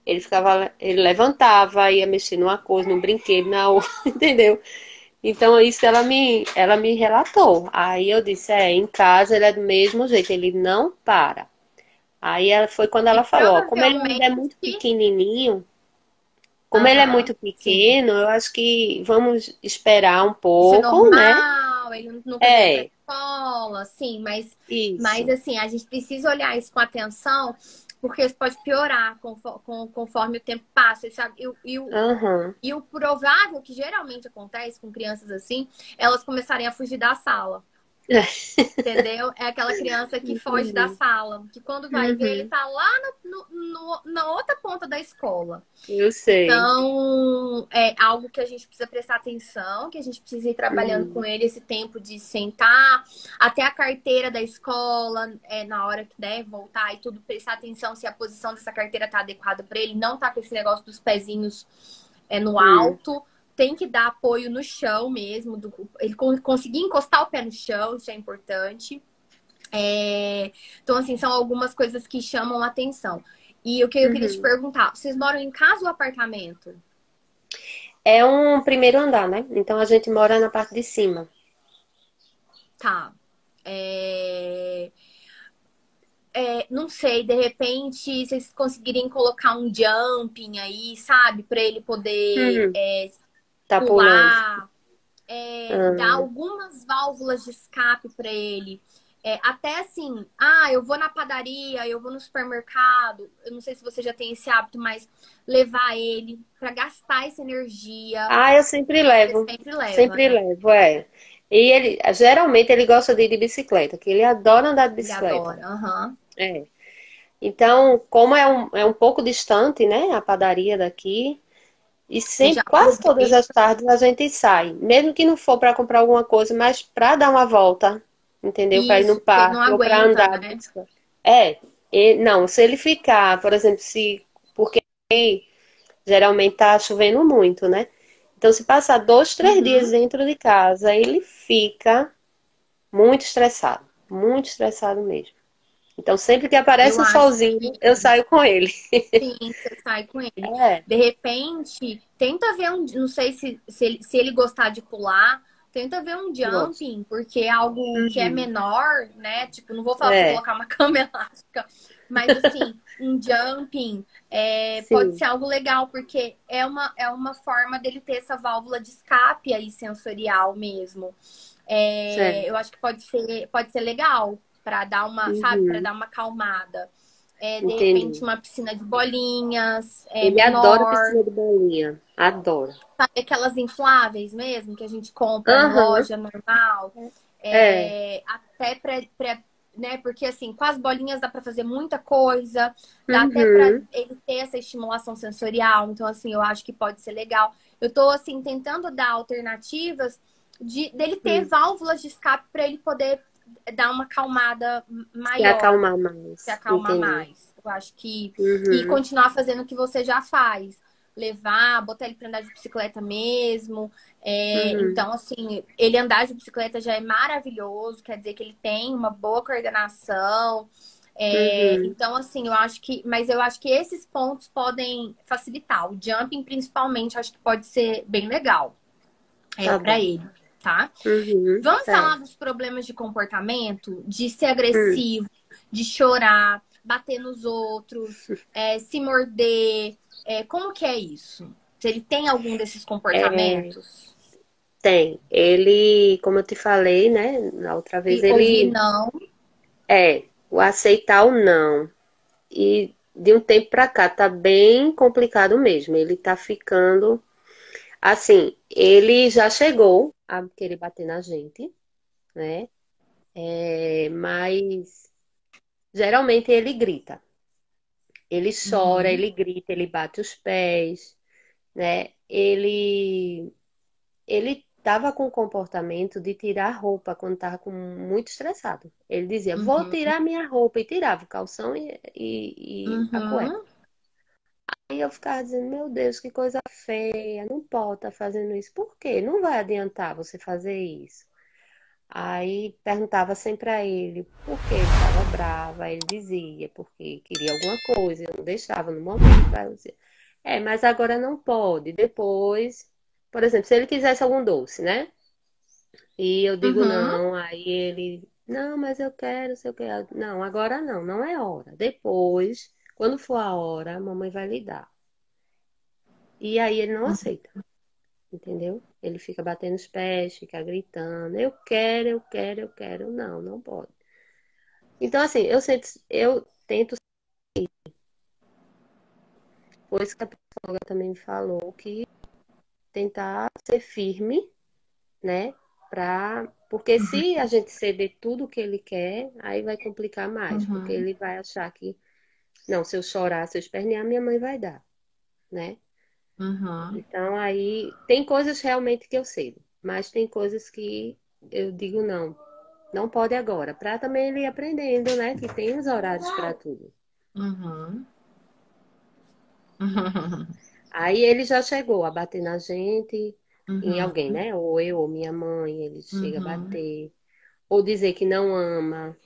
Speaker 2: Ele levantava, ia mexer numa coisa, num brinquedo, na outra, entendeu? Então, isso ela me relatou. Aí eu disse, em casa ele é do mesmo jeito, ele não para. Aí foi quando
Speaker 1: E
Speaker 2: ela falou, ó, como ele ainda é
Speaker 1: provavelmente.
Speaker 2: muito pequenininho, como ele é
Speaker 1: Aham,
Speaker 2: muito
Speaker 1: sim.
Speaker 2: pequeno, eu acho que vamos esperar um
Speaker 1: Isso é
Speaker 2: pouco, né?
Speaker 1: normal, ele nunca veio para a
Speaker 2: É,
Speaker 1: escola, sim, mas
Speaker 2: isso.
Speaker 1: assim, a gente precisa olhar isso com atenção, porque isso pode piorar conforme o tempo passa, sabe?
Speaker 2: Aham.
Speaker 1: E o provável que geralmente acontece com crianças assim, elas começarem a fugir da sala. Entendeu? É aquela criança que foge da
Speaker 2: Entendi.
Speaker 1: sala, que quando vai ver, ele
Speaker 2: Uhum.
Speaker 1: tá lá na outra ponta da escola.
Speaker 2: Eu sei.
Speaker 1: Então, é algo que a gente precisa prestar atenção, que a gente precisa ir trabalhando com
Speaker 2: Uhum.
Speaker 1: ele esse tempo de sentar, até a carteira da escola, na hora que der, voltar e tudo, prestar atenção se a posição dessa carteira tá adequada para ele, não tá com esse negócio dos pezinhos no
Speaker 2: Hum.
Speaker 1: alto. Tem que dar apoio no chão mesmo, ele conseguir encostar o pé no chão, isso é importante. Então, assim, são algumas coisas que chamam a atenção. E o que eu queria te
Speaker 2: Uhum.
Speaker 1: perguntar, vocês moram em casa ou apartamento?
Speaker 2: É um primeiro andar, né? Então a gente mora na parte de cima.
Speaker 1: Tá. É, não sei, de repente, vocês conseguirem colocar um jumping aí, sabe? Pra ele poder
Speaker 2: Hum, tá pulando.
Speaker 1: pular, dar
Speaker 2: Ah,
Speaker 1: algumas válvulas de escape para ele. Até assim, eu vou na padaria, eu vou no supermercado. Eu não sei se você já tem esse hábito, mas levar ele para gastar essa energia.
Speaker 2: eu sempre
Speaker 1: Você
Speaker 2: levo.
Speaker 1: sempre leva,
Speaker 2: Sempre
Speaker 1: né?
Speaker 2: levo, é. E ele, geralmente, ele gosta de ir de bicicleta, que ele adora andar de
Speaker 1: Ele
Speaker 2: bicicleta.
Speaker 1: adora. Aham.
Speaker 2: É. Então, como é um pouco distante, né, a padaria daqui, e
Speaker 1: Você já
Speaker 2: sempre, quase todas
Speaker 1: aproveita.
Speaker 2: as tardes a gente sai, mesmo que não for para comprar alguma coisa, mas para dar uma volta, entendeu? Para ir no
Speaker 1: Isso, porque não
Speaker 2: parque ou para
Speaker 1: aguenta,
Speaker 2: andar de
Speaker 1: né?
Speaker 2: bicicleta. Não, se ele ficar, por exemplo, se porque geralmente tá chovendo muito, né? Então, se passar 2, 3 dias
Speaker 1: Uhum.
Speaker 2: dentro de casa, ele fica muito estressado mesmo. Então, sempre que
Speaker 1: Eu
Speaker 2: aparece o
Speaker 1: acho
Speaker 2: solzinho,
Speaker 1: que
Speaker 2: eu saio com ele.
Speaker 1: sim, você sai com ele.
Speaker 2: É,
Speaker 1: De repente, tenta ver um. Não sei se ele gostar de pular, tenta ver um
Speaker 2: gosto.
Speaker 1: jumping, porque é algo que é
Speaker 2: Uhum.
Speaker 1: menor, né? Tipo, não vou falar pra você
Speaker 2: É,
Speaker 1: colocar uma cama elástica, mas assim, um jumping pode
Speaker 2: sim,
Speaker 1: ser algo legal, porque é uma forma dele ter essa válvula de escape aí sensorial mesmo. Eu
Speaker 2: certo.
Speaker 1: acho que pode ser legal para dar uma, sabe, para
Speaker 2: Uhum.
Speaker 1: dar uma acalmada. De repente,
Speaker 2: Entendi.
Speaker 1: uma piscina de bolinhas,
Speaker 2: Ele adora
Speaker 1: menor,
Speaker 2: piscina de bolinha. Adora.
Speaker 1: sabe, aquelas infláveis mesmo que a gente compra em
Speaker 2: Aham,
Speaker 1: loja normal,
Speaker 2: é.
Speaker 1: até né? Porque assim, com as bolinhas dá para fazer muita coisa, dá até para
Speaker 2: Uhum.
Speaker 1: ele ter essa estimulação sensorial. Então, assim, eu acho que pode ser legal. Eu tô assim tentando dar alternativas dele ter
Speaker 2: Hum.
Speaker 1: válvulas de escape para ele poder dar uma acalmada
Speaker 2: Se
Speaker 1: maior,
Speaker 2: acalmar
Speaker 1: se
Speaker 2: mais.
Speaker 1: acalmar
Speaker 2: Entendi.
Speaker 1: mais. Eu acho que. E
Speaker 2: Uhum.
Speaker 1: continuar fazendo o que você já faz. Levar, botar ele pra andar de bicicleta mesmo.
Speaker 2: Uhum.
Speaker 1: Então, assim, ele andar de bicicleta já é maravilhoso, quer dizer que ele tem uma boa coordenação.
Speaker 2: Uhum.
Speaker 1: Então, assim, eu acho que. Mas eu acho que esses pontos podem facilitar. O jumping, principalmente, acho que pode ser bem legal
Speaker 2: Tá
Speaker 1: para
Speaker 2: bom.
Speaker 1: ele, tá?
Speaker 2: Uhum.
Speaker 1: Vamos falar
Speaker 2: Certo.
Speaker 1: dos problemas de comportamento, de ser
Speaker 2: Hum.
Speaker 1: agressivo, de chorar, bater nos outros, se morder. Como que é isso? Se ele tem algum desses
Speaker 2: É,
Speaker 1: comportamentos?
Speaker 2: tem. Ele, como eu te falei, né, na outra vez,
Speaker 1: E ouvir
Speaker 2: ele
Speaker 1: não.
Speaker 2: o aceitar o não. E de um tempo pra cá tá bem complicado mesmo. Ele tá ficando assim, ele já chegou a querer bater na gente, né? Mas geralmente ele grita. Ele chora,
Speaker 1: Uhum,
Speaker 2: ele grita, ele bate os pés, né? Ele estava com o comportamento de tirar a roupa quando estava muito estressado. Ele dizia, vou
Speaker 1: uhum,
Speaker 2: tirar minha roupa, e tirava o calção e a cueca.
Speaker 1: uhum,
Speaker 2: E eu ficava dizendo, meu Deus, que coisa feia, não pode estar fazendo isso. Por quê? Não vai adiantar você fazer isso. Aí perguntava sempre a ele por que ele estava bravo. Aí ele dizia, porque queria alguma coisa, eu não deixava no momento. Aí eu dizia, mas agora não pode. Depois, por exemplo, se ele quisesse algum doce, né? E eu digo
Speaker 1: uhum.
Speaker 2: não, aí ele, não, mas eu quero, sei o que. Não, agora não, não é hora. Depois, quando for a hora, a mamãe vai lhe dar. E aí ele não aceita, entendeu? Ele fica batendo os pés, fica gritando, eu quero, eu quero, eu quero. Não, não pode. Então, assim, eu tento, por isso que a psicóloga também me falou que tentar ser firme, né? Porque se a gente ceder tudo o que ele quer, aí vai complicar mais, porque
Speaker 1: Uhum,
Speaker 2: ele vai achar que, não, se eu chorar, se eu espernear, minha mãe vai dar, né?
Speaker 1: uhum.
Speaker 2: Então, aí tem coisas realmente que eu cedo, mas tem coisas que eu digo não, não pode agora, para também ele ir aprendendo, né? Que tem os horários para tudo.
Speaker 1: Uhum. Uhum.
Speaker 2: Aí ele já chegou a bater na gente, em
Speaker 1: Uhum.
Speaker 2: alguém, né? Ou eu, ou minha mãe, ele chega a
Speaker 1: Uhum.
Speaker 2: bater, ou dizer que não ama,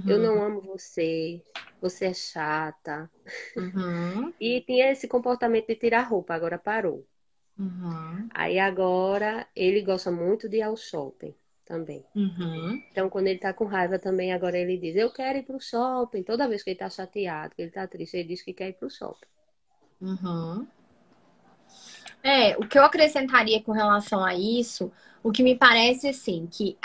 Speaker 2: eu
Speaker 1: Uhum.
Speaker 2: não amo você, você é chata.
Speaker 1: Uhum.
Speaker 2: E tinha esse comportamento de tirar roupa, agora parou.
Speaker 1: Uhum.
Speaker 2: Aí agora ele gosta muito de ir ao shopping também.
Speaker 1: Uhum.
Speaker 2: Então, quando ele tá com raiva também, agora ele diz, eu quero ir pro shopping. Toda vez que ele tá chateado, que ele tá triste, ele diz que quer ir pro shopping.
Speaker 1: Uhum. O que eu acrescentaria com relação a isso, o que me parece assim, que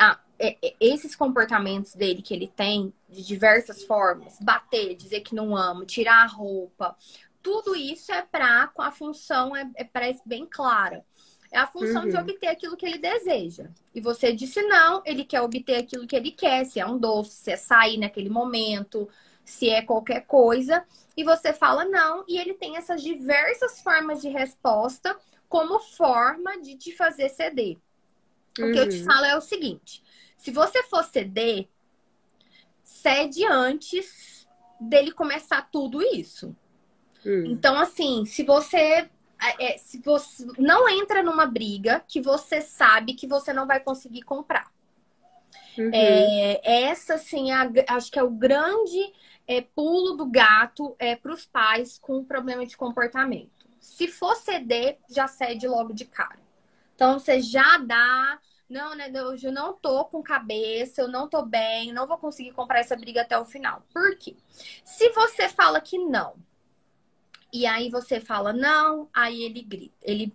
Speaker 1: esses comportamentos dele que ele tem, de diversas formas, bater, dizer que não ama, tirar a roupa, tudo isso é com a função, parece bem clara. É a função de
Speaker 2: Uhum.
Speaker 1: obter aquilo que ele deseja. E você disse não, ele quer obter aquilo que ele quer, se é um doce, se é sair naquele momento, se é qualquer coisa. E você fala não, e ele tem essas diversas formas de resposta como forma de te fazer ceder. O que eu te
Speaker 2: Uhum.
Speaker 1: falo é o seguinte: se você for ceder, cede antes dele começar tudo isso.
Speaker 2: Uhum.
Speaker 1: Então, assim, se você não entra numa briga que você sabe que você não vai conseguir comprar.
Speaker 2: Uhum.
Speaker 1: Essa, assim, acho que é o grande pulo do gato para os pais com problema de comportamento. Se for ceder, já cede logo de cara. Então, você já dá. Não, né? Hoje eu não tô com cabeça, eu não tô bem, não vou conseguir comprar essa briga até o final. Por quê? Se você fala que não, e aí você fala não, aí ele grita. Ele,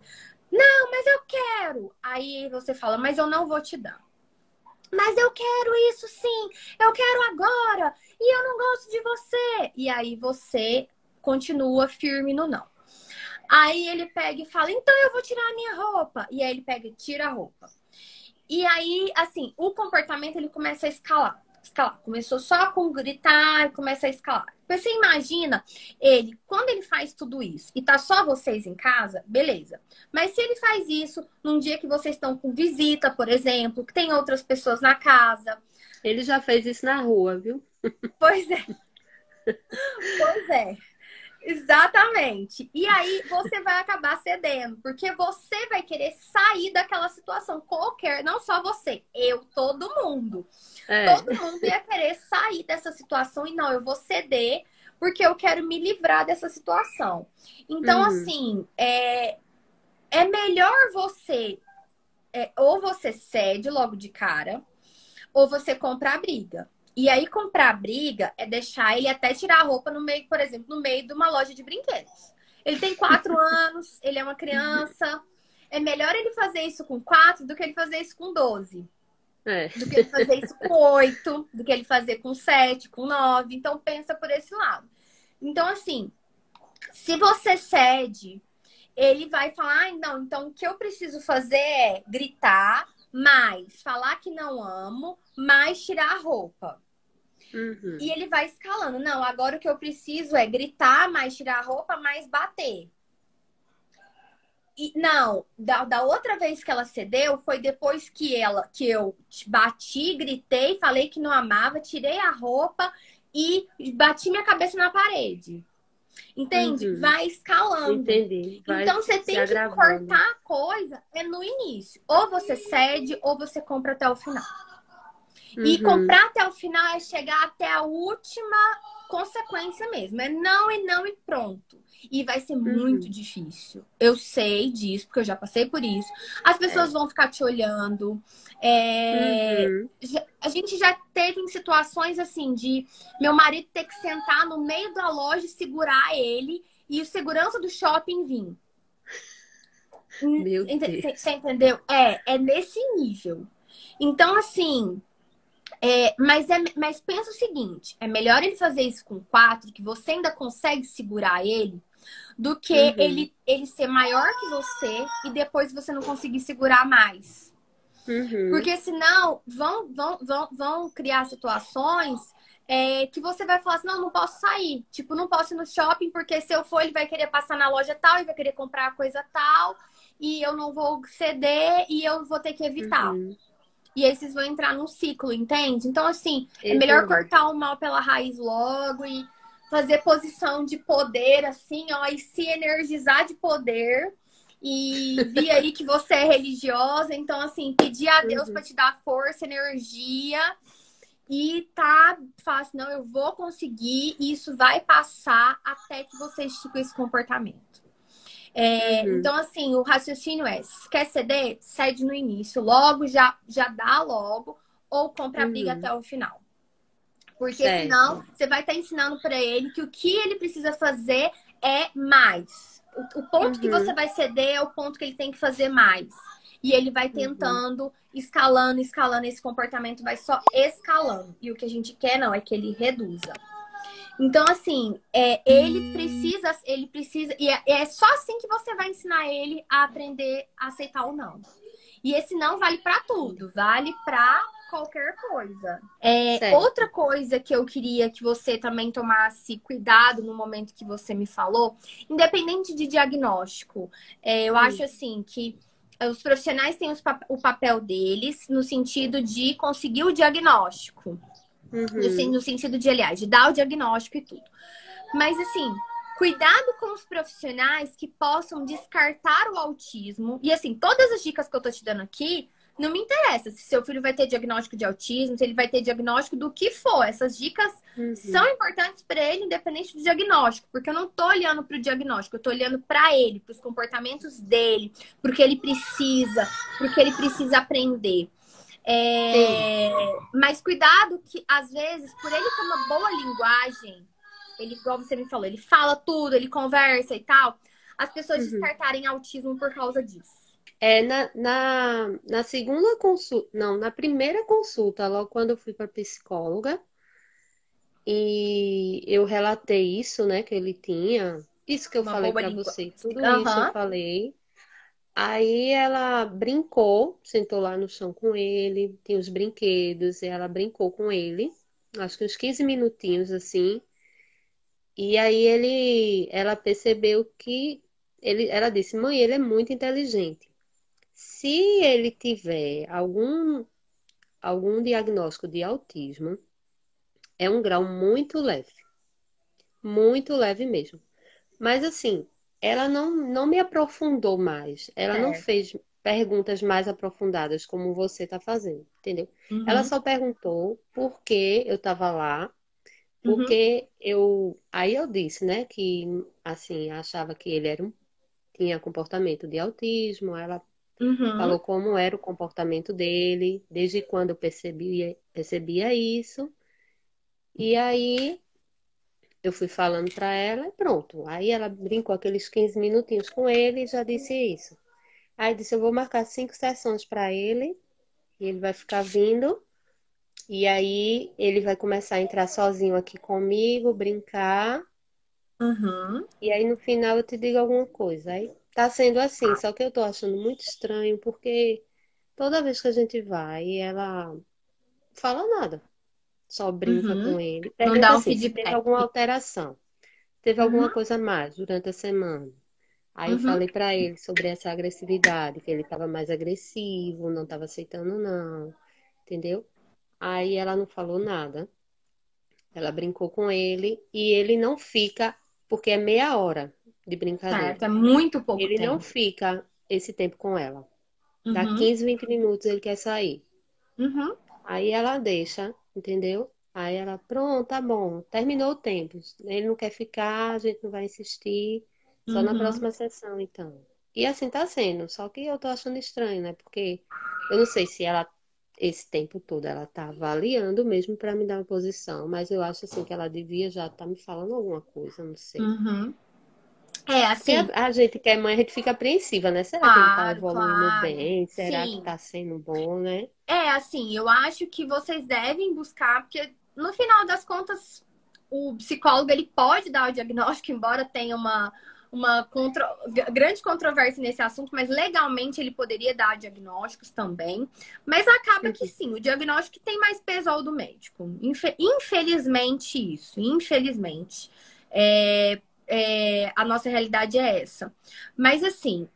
Speaker 1: não, mas eu quero. Aí você fala, mas eu não vou te dar. Mas eu quero isso sim, eu quero agora, e eu não gosto de você. E aí você continua firme no não. Aí ele pega e fala, então eu vou tirar a minha roupa. E aí ele pega e tira a roupa. E aí, assim, o comportamento ele começa a escalar. Escalar. Começou só com gritar e começa a escalar. Você imagina ele, quando ele faz tudo isso e tá só vocês em casa, beleza. Mas se ele faz isso num dia que vocês estão com visita, por exemplo, que tem outras pessoas na casa.
Speaker 2: Ele já fez isso na rua, viu?
Speaker 1: Pois é, pois é. Exatamente. E aí você vai acabar cedendo, porque você vai querer sair daquela situação qualquer, não só você, eu, todo mundo.
Speaker 2: É.
Speaker 1: Todo mundo ia querer sair dessa situação e não, eu vou ceder porque eu quero me livrar dessa situação. Então,
Speaker 2: Uhum.
Speaker 1: assim, é melhor você, ou você cede logo de cara, ou você compra a briga. E aí, comprar a briga é deixar ele até tirar a roupa no meio, por exemplo, no meio de uma loja de brinquedos. Ele tem 4 anos, ele é uma criança. É melhor ele fazer isso com 4 do que ele fazer isso com 12.
Speaker 2: É.
Speaker 1: Do que ele fazer isso com 8, do que ele fazer com 7, com 9. Então, pensa por esse lado. Então, assim, se você cede, ele vai falar, não, então o que eu preciso fazer é gritar, mais falar que não amo, mais tirar a roupa. E
Speaker 2: Uhum.
Speaker 1: ele vai escalando. Não, agora o que eu preciso é gritar, mais tirar a roupa, mais bater. E não, da outra vez que ela cedeu, foi depois que eu bati, gritei, falei que não amava, tirei a roupa e bati minha cabeça na parede. Entende?
Speaker 2: Uhum.
Speaker 1: Vai escalando.
Speaker 2: Entendi. Vai
Speaker 1: Então você
Speaker 2: se
Speaker 1: tem que
Speaker 2: agravando.
Speaker 1: cortar a coisa no início. Ou você cede, ou você compra até o final. E
Speaker 2: Uhum.
Speaker 1: comprar até o final é chegar até a última consequência mesmo. É não e não e pronto. E vai ser muito
Speaker 2: Uhum.
Speaker 1: difícil. Eu sei disso, porque eu já passei por isso. As pessoas
Speaker 2: É.
Speaker 1: vão ficar te olhando.
Speaker 2: Uhum.
Speaker 1: A gente já teve em situações assim de meu marido ter que sentar no meio da loja e segurar ele e o segurança do shopping vir.
Speaker 2: Meu
Speaker 1: Você
Speaker 2: Deus.
Speaker 1: entendeu? É nesse nível. Então, assim, mas pensa o seguinte: é melhor ele fazer isso com 4, que você ainda consegue segurar ele, do que
Speaker 2: Uhum.
Speaker 1: ele ser maior que você e depois você não conseguir segurar mais.
Speaker 2: Uhum.
Speaker 1: Porque senão vão criar situações que você vai falar assim: não, não posso sair. Tipo, não posso ir no shopping, porque se eu for, ele vai querer passar na loja tal e vai querer comprar a coisa tal, e eu não vou ceder e eu vou ter que evitar.
Speaker 2: Uhum.
Speaker 1: E aí vocês vão entrar num ciclo, entende? Então, assim, é melhor
Speaker 2: Entendi.
Speaker 1: cortar o mal pela raiz logo e fazer posição de poder, assim, ó, e se energizar de poder. E vi aí que você é religiosa, então, assim, pedir a Deus para
Speaker 2: Uhum.
Speaker 1: te dar força, energia e tá fácil. Não, eu vou conseguir, e isso vai passar até que você estique esse comportamento.
Speaker 2: Uhum.
Speaker 1: Então, assim, o raciocínio é, se quer ceder, cede no início, logo, já dá logo, ou compra a briga
Speaker 2: Uhum.
Speaker 1: até o final. Porque senão,
Speaker 2: Certo.
Speaker 1: você vai estar ensinando para ele que o que ele precisa fazer é mais. O ponto que você
Speaker 2: Uhum.
Speaker 1: vai ceder é o ponto que ele tem que fazer mais. E ele vai
Speaker 2: Uhum.
Speaker 1: tentando, escalando, escalando, esse comportamento vai só escalando. E o que a gente quer não é que ele reduza. Então, assim, ele precisa, e é só assim que você vai ensinar ele a aprender a aceitar o não. E esse não vale para tudo, vale para qualquer coisa. Outra
Speaker 2: Certo.
Speaker 1: coisa que eu queria que você também tomasse cuidado no momento que você me falou, independente de diagnóstico, eu acho
Speaker 2: Hum.
Speaker 1: assim que os profissionais têm o papel deles no sentido de conseguir o diagnóstico.
Speaker 2: Uhum.
Speaker 1: No sentido de, aliás, de dar o diagnóstico e tudo. Mas, assim, cuidado com os profissionais que possam descartar o autismo. E, assim, todas as dicas que eu tô te dando aqui, não me interessa se seu filho vai ter diagnóstico de autismo, se ele vai ter diagnóstico do que for. Essas dicas são
Speaker 2: Uhum.
Speaker 1: importantes para ele, independente do diagnóstico, porque eu não tô olhando para o diagnóstico, eu tô olhando para ele, para os comportamentos dele, porque ele precisa, porque ele precisa aprender.
Speaker 2: Sim.
Speaker 1: Mas cuidado que, às vezes, por ele ter uma boa linguagem, ele, igual você me falou, ele fala tudo, ele conversa e tal, as pessoas
Speaker 2: Uhum.
Speaker 1: descartarem autismo por causa disso.
Speaker 2: Na segunda consulta, não, na primeira consulta, logo quando eu fui para psicóloga, e eu relatei isso, né, que ele tinha, isso que eu
Speaker 1: Uma
Speaker 2: falei
Speaker 1: boa
Speaker 2: para
Speaker 1: língua.
Speaker 2: você, tudo isso eu
Speaker 1: Aham.
Speaker 2: falei. Aí ela brincou, sentou lá no chão com ele, tinha os brinquedos, e ela brincou com ele, acho que uns 15 minutinhos assim. E aí ela percebeu que ela disse, mãe, ele é muito inteligente. Se ele tiver algum diagnóstico de autismo, é um grau muito leve mesmo. Mas assim, ela não me aprofundou mais, ela não
Speaker 1: Certo.
Speaker 2: fez perguntas mais aprofundadas como você está fazendo, entendeu? Ela
Speaker 1: Uhum.
Speaker 2: só perguntou por que eu estava lá,
Speaker 1: Uhum.
Speaker 2: aí eu disse, né, que assim, achava que ele tinha comportamento de autismo, ela
Speaker 1: Uhum.
Speaker 2: falou como era o comportamento dele, desde quando eu percebia isso. E aí eu fui falando para ela e pronto. Aí ela brincou aqueles 15 minutinhos com ele e já disse isso. Aí disse, eu vou marcar 5 sessões para ele e ele vai ficar vindo. E aí ele vai começar a entrar sozinho aqui comigo, brincar.
Speaker 1: Uhum.
Speaker 2: E aí no final eu te digo alguma coisa. Aí tá sendo assim, só que eu tô achando muito estranho porque toda vez que a gente vai, ela fala nada, só brinca com
Speaker 1: Uhum.
Speaker 2: ele.
Speaker 1: Não
Speaker 2: Pergunta
Speaker 1: dá um
Speaker 2: assim, se teve
Speaker 1: feedback.
Speaker 2: alguma alteração, teve alguma
Speaker 1: Uhum.
Speaker 2: coisa a mais durante a semana. Aí eu
Speaker 1: Uhum.
Speaker 2: falei pra ele sobre essa agressividade, que ele estava mais agressivo, não estava aceitando não, entendeu? Aí ela não falou nada. Ela brincou com ele e ele não fica, porque é meia hora de
Speaker 1: Certo.
Speaker 2: brincadeira.
Speaker 1: É muito pouco
Speaker 2: Ele não
Speaker 1: tempo.
Speaker 2: fica esse tempo com ela. Dá
Speaker 1: Uhum.
Speaker 2: 15, 20 minutos ele quer sair.
Speaker 1: Uhum.
Speaker 2: Aí ela deixa, entendeu? Aí ela, pronto, tá bom, terminou o tempo. Ele não quer ficar, a gente não vai insistir, só na
Speaker 1: Uhum.
Speaker 2: próxima sessão, então. E assim tá sendo, só que eu tô achando estranho, né? Porque eu não sei se ela, esse tempo todo, ela tá avaliando mesmo para me dar uma posição, mas eu acho assim que ela devia já estar me falando alguma coisa, não sei.
Speaker 1: Uhum.
Speaker 2: Porque
Speaker 1: Assim,
Speaker 2: a gente que é mãe, a gente fica apreensiva, né? Será que ele tá
Speaker 1: claro,
Speaker 2: evoluindo
Speaker 1: claro.
Speaker 2: bem? Será que
Speaker 1: Sim.
Speaker 2: tá sendo bom, né?
Speaker 1: Assim, eu acho que vocês devem buscar, porque no final das contas, o psicólogo ele pode dar o diagnóstico, embora tenha grande controvérsia nesse assunto, mas legalmente ele poderia dar diagnósticos também. Mas acaba que sim, o diagnóstico tem mais peso ao do médico. Infelizmente, isso, infelizmente. A nossa realidade é essa. Mas assim,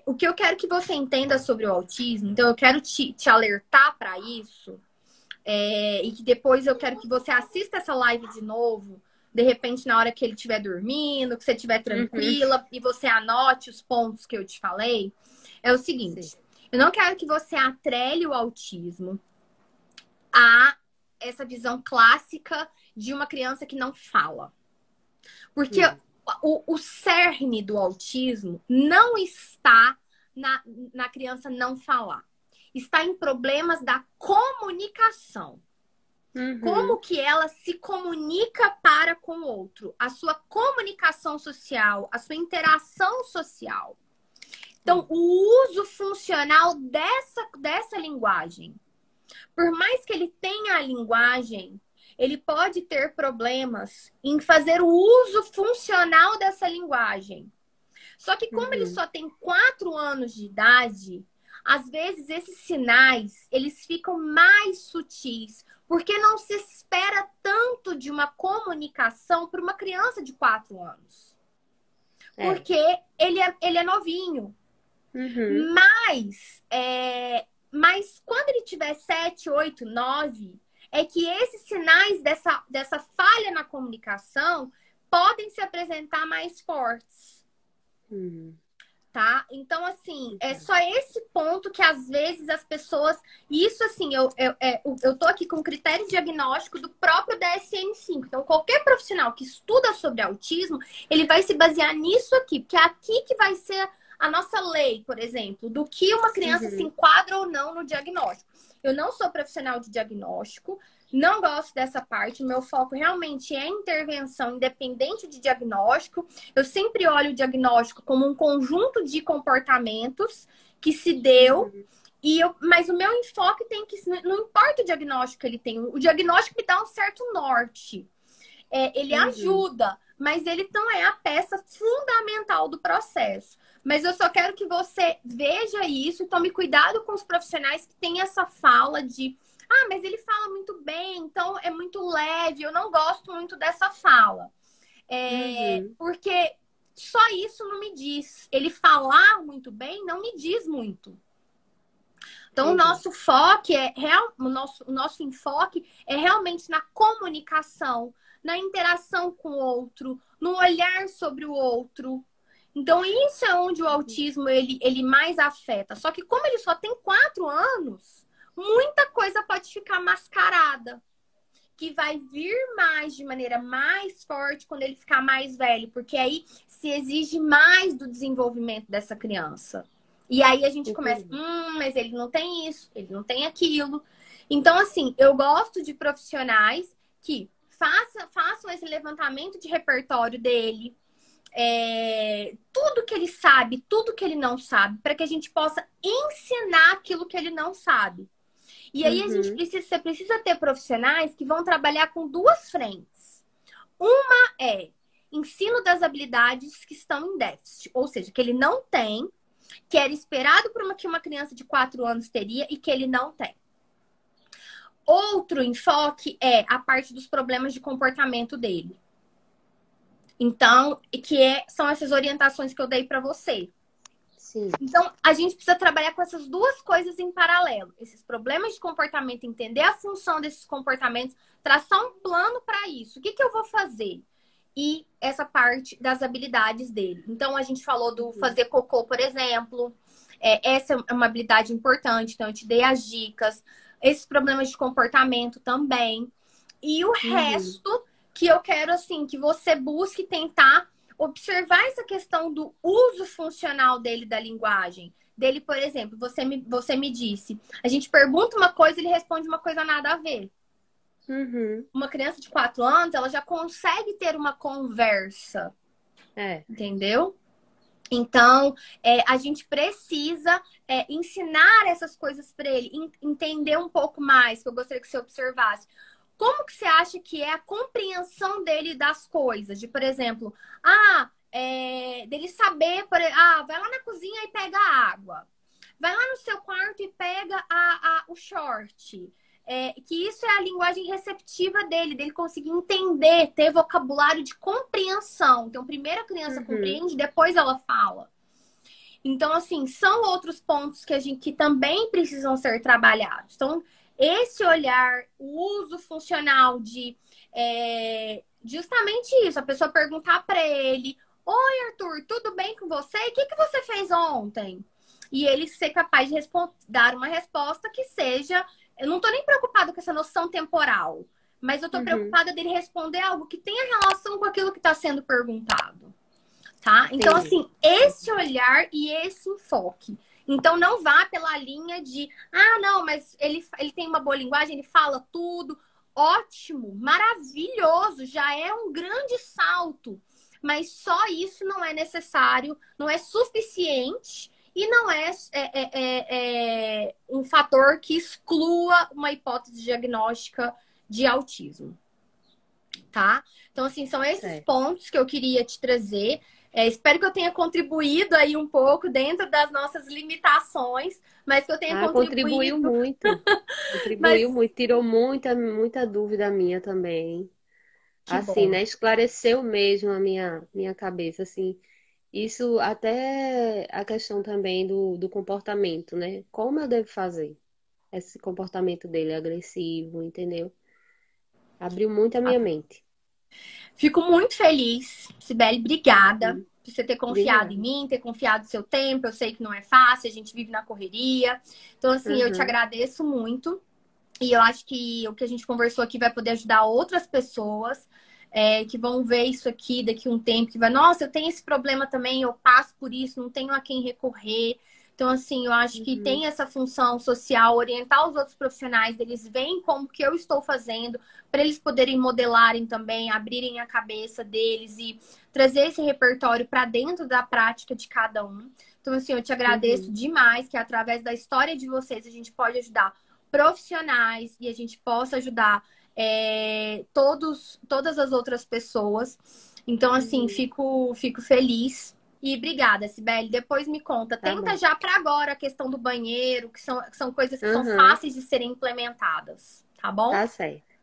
Speaker 1: o que eu quero que você entenda sobre o autismo, então eu quero te alertar para isso, e que depois eu quero que você assista essa live de novo, de repente na hora que ele estiver dormindo, que você estiver
Speaker 2: Uhum.
Speaker 1: tranquila e você anote os pontos que eu te falei. É o
Speaker 2: Sim.
Speaker 1: seguinte, eu não quero que você atrele o autismo a essa visão clássica de uma criança que não fala. Porque
Speaker 2: Hum.
Speaker 1: o cerne do autismo não está na criança não falar. Está em problemas da comunicação. Como que ela se comunica para com o outro. A sua comunicação social, a sua interação social. Então, o uso funcional dessa linguagem. Por mais que ele tenha a linguagem, ele pode ter problemas em fazer o uso funcional dessa linguagem. Só que como ele só tem 4 anos de idade, às vezes esses sinais, eles ficam mais sutis, porque não se espera tanto de uma comunicação para uma criança de 4 anos. Porque ele é novinho. Mas quando ele tiver 7, 8, 9, é que esses sinais dessa falha na comunicação podem se apresentar mais fortes. Tá? Então, assim, é só esse ponto que às vezes as pessoas... Isso, assim, eu tô aqui com o critério diagnóstico do próprio DSM-5. Então, qualquer profissional que estuda sobre autismo, ele vai se basear nisso aqui. Porque é aqui que vai ser a nossa lei, por exemplo, do que uma criança se enquadra ou não no diagnóstico. Eu não sou profissional de diagnóstico, não gosto dessa parte. O meu foco realmente é intervenção independente de diagnóstico. Eu sempre olho o diagnóstico como um conjunto de comportamentos que se deu. Mas o meu enfoque tem que... Não importa o diagnóstico que ele tem. O diagnóstico me dá um certo norte. Ele ajuda, mas ele não é a peça fundamental do processo. Mas eu só quero que você veja isso e tome cuidado com os profissionais que têm essa fala de... Ah, mas ele fala muito bem, então é muito leve. Eu não gosto muito dessa fala. Porque só isso não me diz. Ele falar muito bem não me diz muito. Então, o nosso foco o nosso enfoque é realmente na comunicação, na interação com o outro, no olhar sobre o outro. Então, isso é onde o autismo ele mais afeta. Só que como ele só tem 4 anos, muita coisa pode ficar mascarada. Que vai vir mais, de maneira mais forte, quando ele ficar mais velho. Porque aí se exige mais do desenvolvimento dessa criança. E aí a gente começa, mas ele não tem isso, ele não tem aquilo. Então, assim, eu gosto de profissionais que façam esse levantamento de repertório dele. Tudo que ele sabe, tudo que ele não sabe, para que a gente possa ensinar aquilo que ele não sabe. E aí você precisa ter profissionais que vão trabalhar com 2 frentes. Uma é ensino das habilidades que estão em déficit, ou seja, que ele não tem, que era esperado que uma criança de 4 anos teria e que ele não tem. Outro enfoque é a parte dos problemas de comportamento dele. Então, são essas orientações que eu dei para você.
Speaker 2: Sim.
Speaker 1: Então, a gente precisa trabalhar com essas 2 coisas em paralelo. Esses problemas de comportamento, entender a função desses comportamentos, traçar um plano para isso. O que eu vou fazer? E essa parte das habilidades dele. Então, a gente falou do fazer cocô, por exemplo. Essa é uma habilidade importante. Então, eu te dei as dicas. Esses problemas de comportamento também. E o resto que eu quero, assim, que você busque tentar observar essa questão do uso funcional dele da linguagem. Dele, por exemplo, você me disse, a gente pergunta uma coisa, ele responde uma coisa nada a ver. Uma criança de 4 anos, ela já consegue ter uma conversa. Entendeu? Então, a gente precisa ensinar essas coisas para ele, entender um pouco mais, que eu gostaria que você observasse. Como que você acha que é a compreensão dele das coisas? De, por exemplo, dele saber, vai lá na cozinha e pega a água. Vai lá no seu quarto e pega o short. Que isso é a linguagem receptiva dele conseguir entender, ter vocabulário de compreensão. Então, primeiro a criança compreende, depois ela fala. Então, assim, são outros pontos que também precisam ser trabalhados. Então, esse olhar, o uso funcional de justamente isso, a pessoa perguntar para ele: oi, Arthur, tudo bem com você? O que você fez ontem? E ele ser capaz de dar uma resposta que seja... Eu não tô nem preocupado com essa noção temporal, mas eu tô
Speaker 2: Uhum.
Speaker 1: preocupada dele responder algo que tenha relação com aquilo que está sendo perguntado, tá? Então,
Speaker 2: Entendi.
Speaker 1: assim, esse olhar e esse enfoque. Então, não vá pela linha de, ah, não, mas ele tem uma boa linguagem, ele fala tudo. Ótimo, maravilhoso, já é um grande salto. Mas só isso não é necessário, não é suficiente e não é um fator que exclua uma hipótese diagnóstica de autismo, tá? Então, assim, são esses
Speaker 2: Certo.
Speaker 1: pontos que eu queria te trazer. Espero que eu tenha contribuído aí um pouco dentro das nossas limitações, mas que eu tenha
Speaker 2: Ah, contribuiu
Speaker 1: contribuído.
Speaker 2: muito. Contribuiu
Speaker 1: Mas
Speaker 2: muito, tirou muita dúvida minha também.
Speaker 1: que
Speaker 2: Assim,
Speaker 1: bom.
Speaker 2: né? Esclareceu mesmo a minha cabeça, assim. Isso até a questão também do comportamento, né? Como eu devo fazer esse comportamento dele agressivo, entendeu? Abriu muito a minha mente.
Speaker 1: Fico muito feliz, Sibeli, obrigada
Speaker 2: Uhum.
Speaker 1: por você ter
Speaker 2: De
Speaker 1: confiado em
Speaker 2: nada.
Speaker 1: mim, ter confiado no seu tempo. Eu sei que não é fácil, a gente vive na correria. Então, assim, eu te
Speaker 2: Uhum.
Speaker 1: agradeço muito. E eu acho que o que a gente conversou aqui vai poder ajudar outras pessoas que vão ver isso aqui daqui a um tempo, que vai, nossa, eu tenho esse problema também, eu passo por isso, não tenho a quem recorrer. Então, assim, eu acho que
Speaker 2: Uhum.
Speaker 1: tem essa função social, orientar os outros profissionais, eles veem como que eu estou fazendo, para eles poderem modelarem também, abrirem a cabeça deles e trazer esse repertório para dentro da prática de cada um. Então, assim, eu te agradeço
Speaker 2: Uhum.
Speaker 1: demais que através da história de vocês a gente pode ajudar profissionais e a gente possa ajudar todas as outras pessoas. Então, assim,
Speaker 2: Uhum.
Speaker 1: fico feliz. E obrigada, Sibeli. Depois me conta.
Speaker 2: Tá
Speaker 1: Tenta
Speaker 2: bom.
Speaker 1: já para agora a questão do banheiro, que são coisas que são
Speaker 2: Uhum.
Speaker 1: fáceis de serem implementadas. Tá bom?
Speaker 2: Tá certo.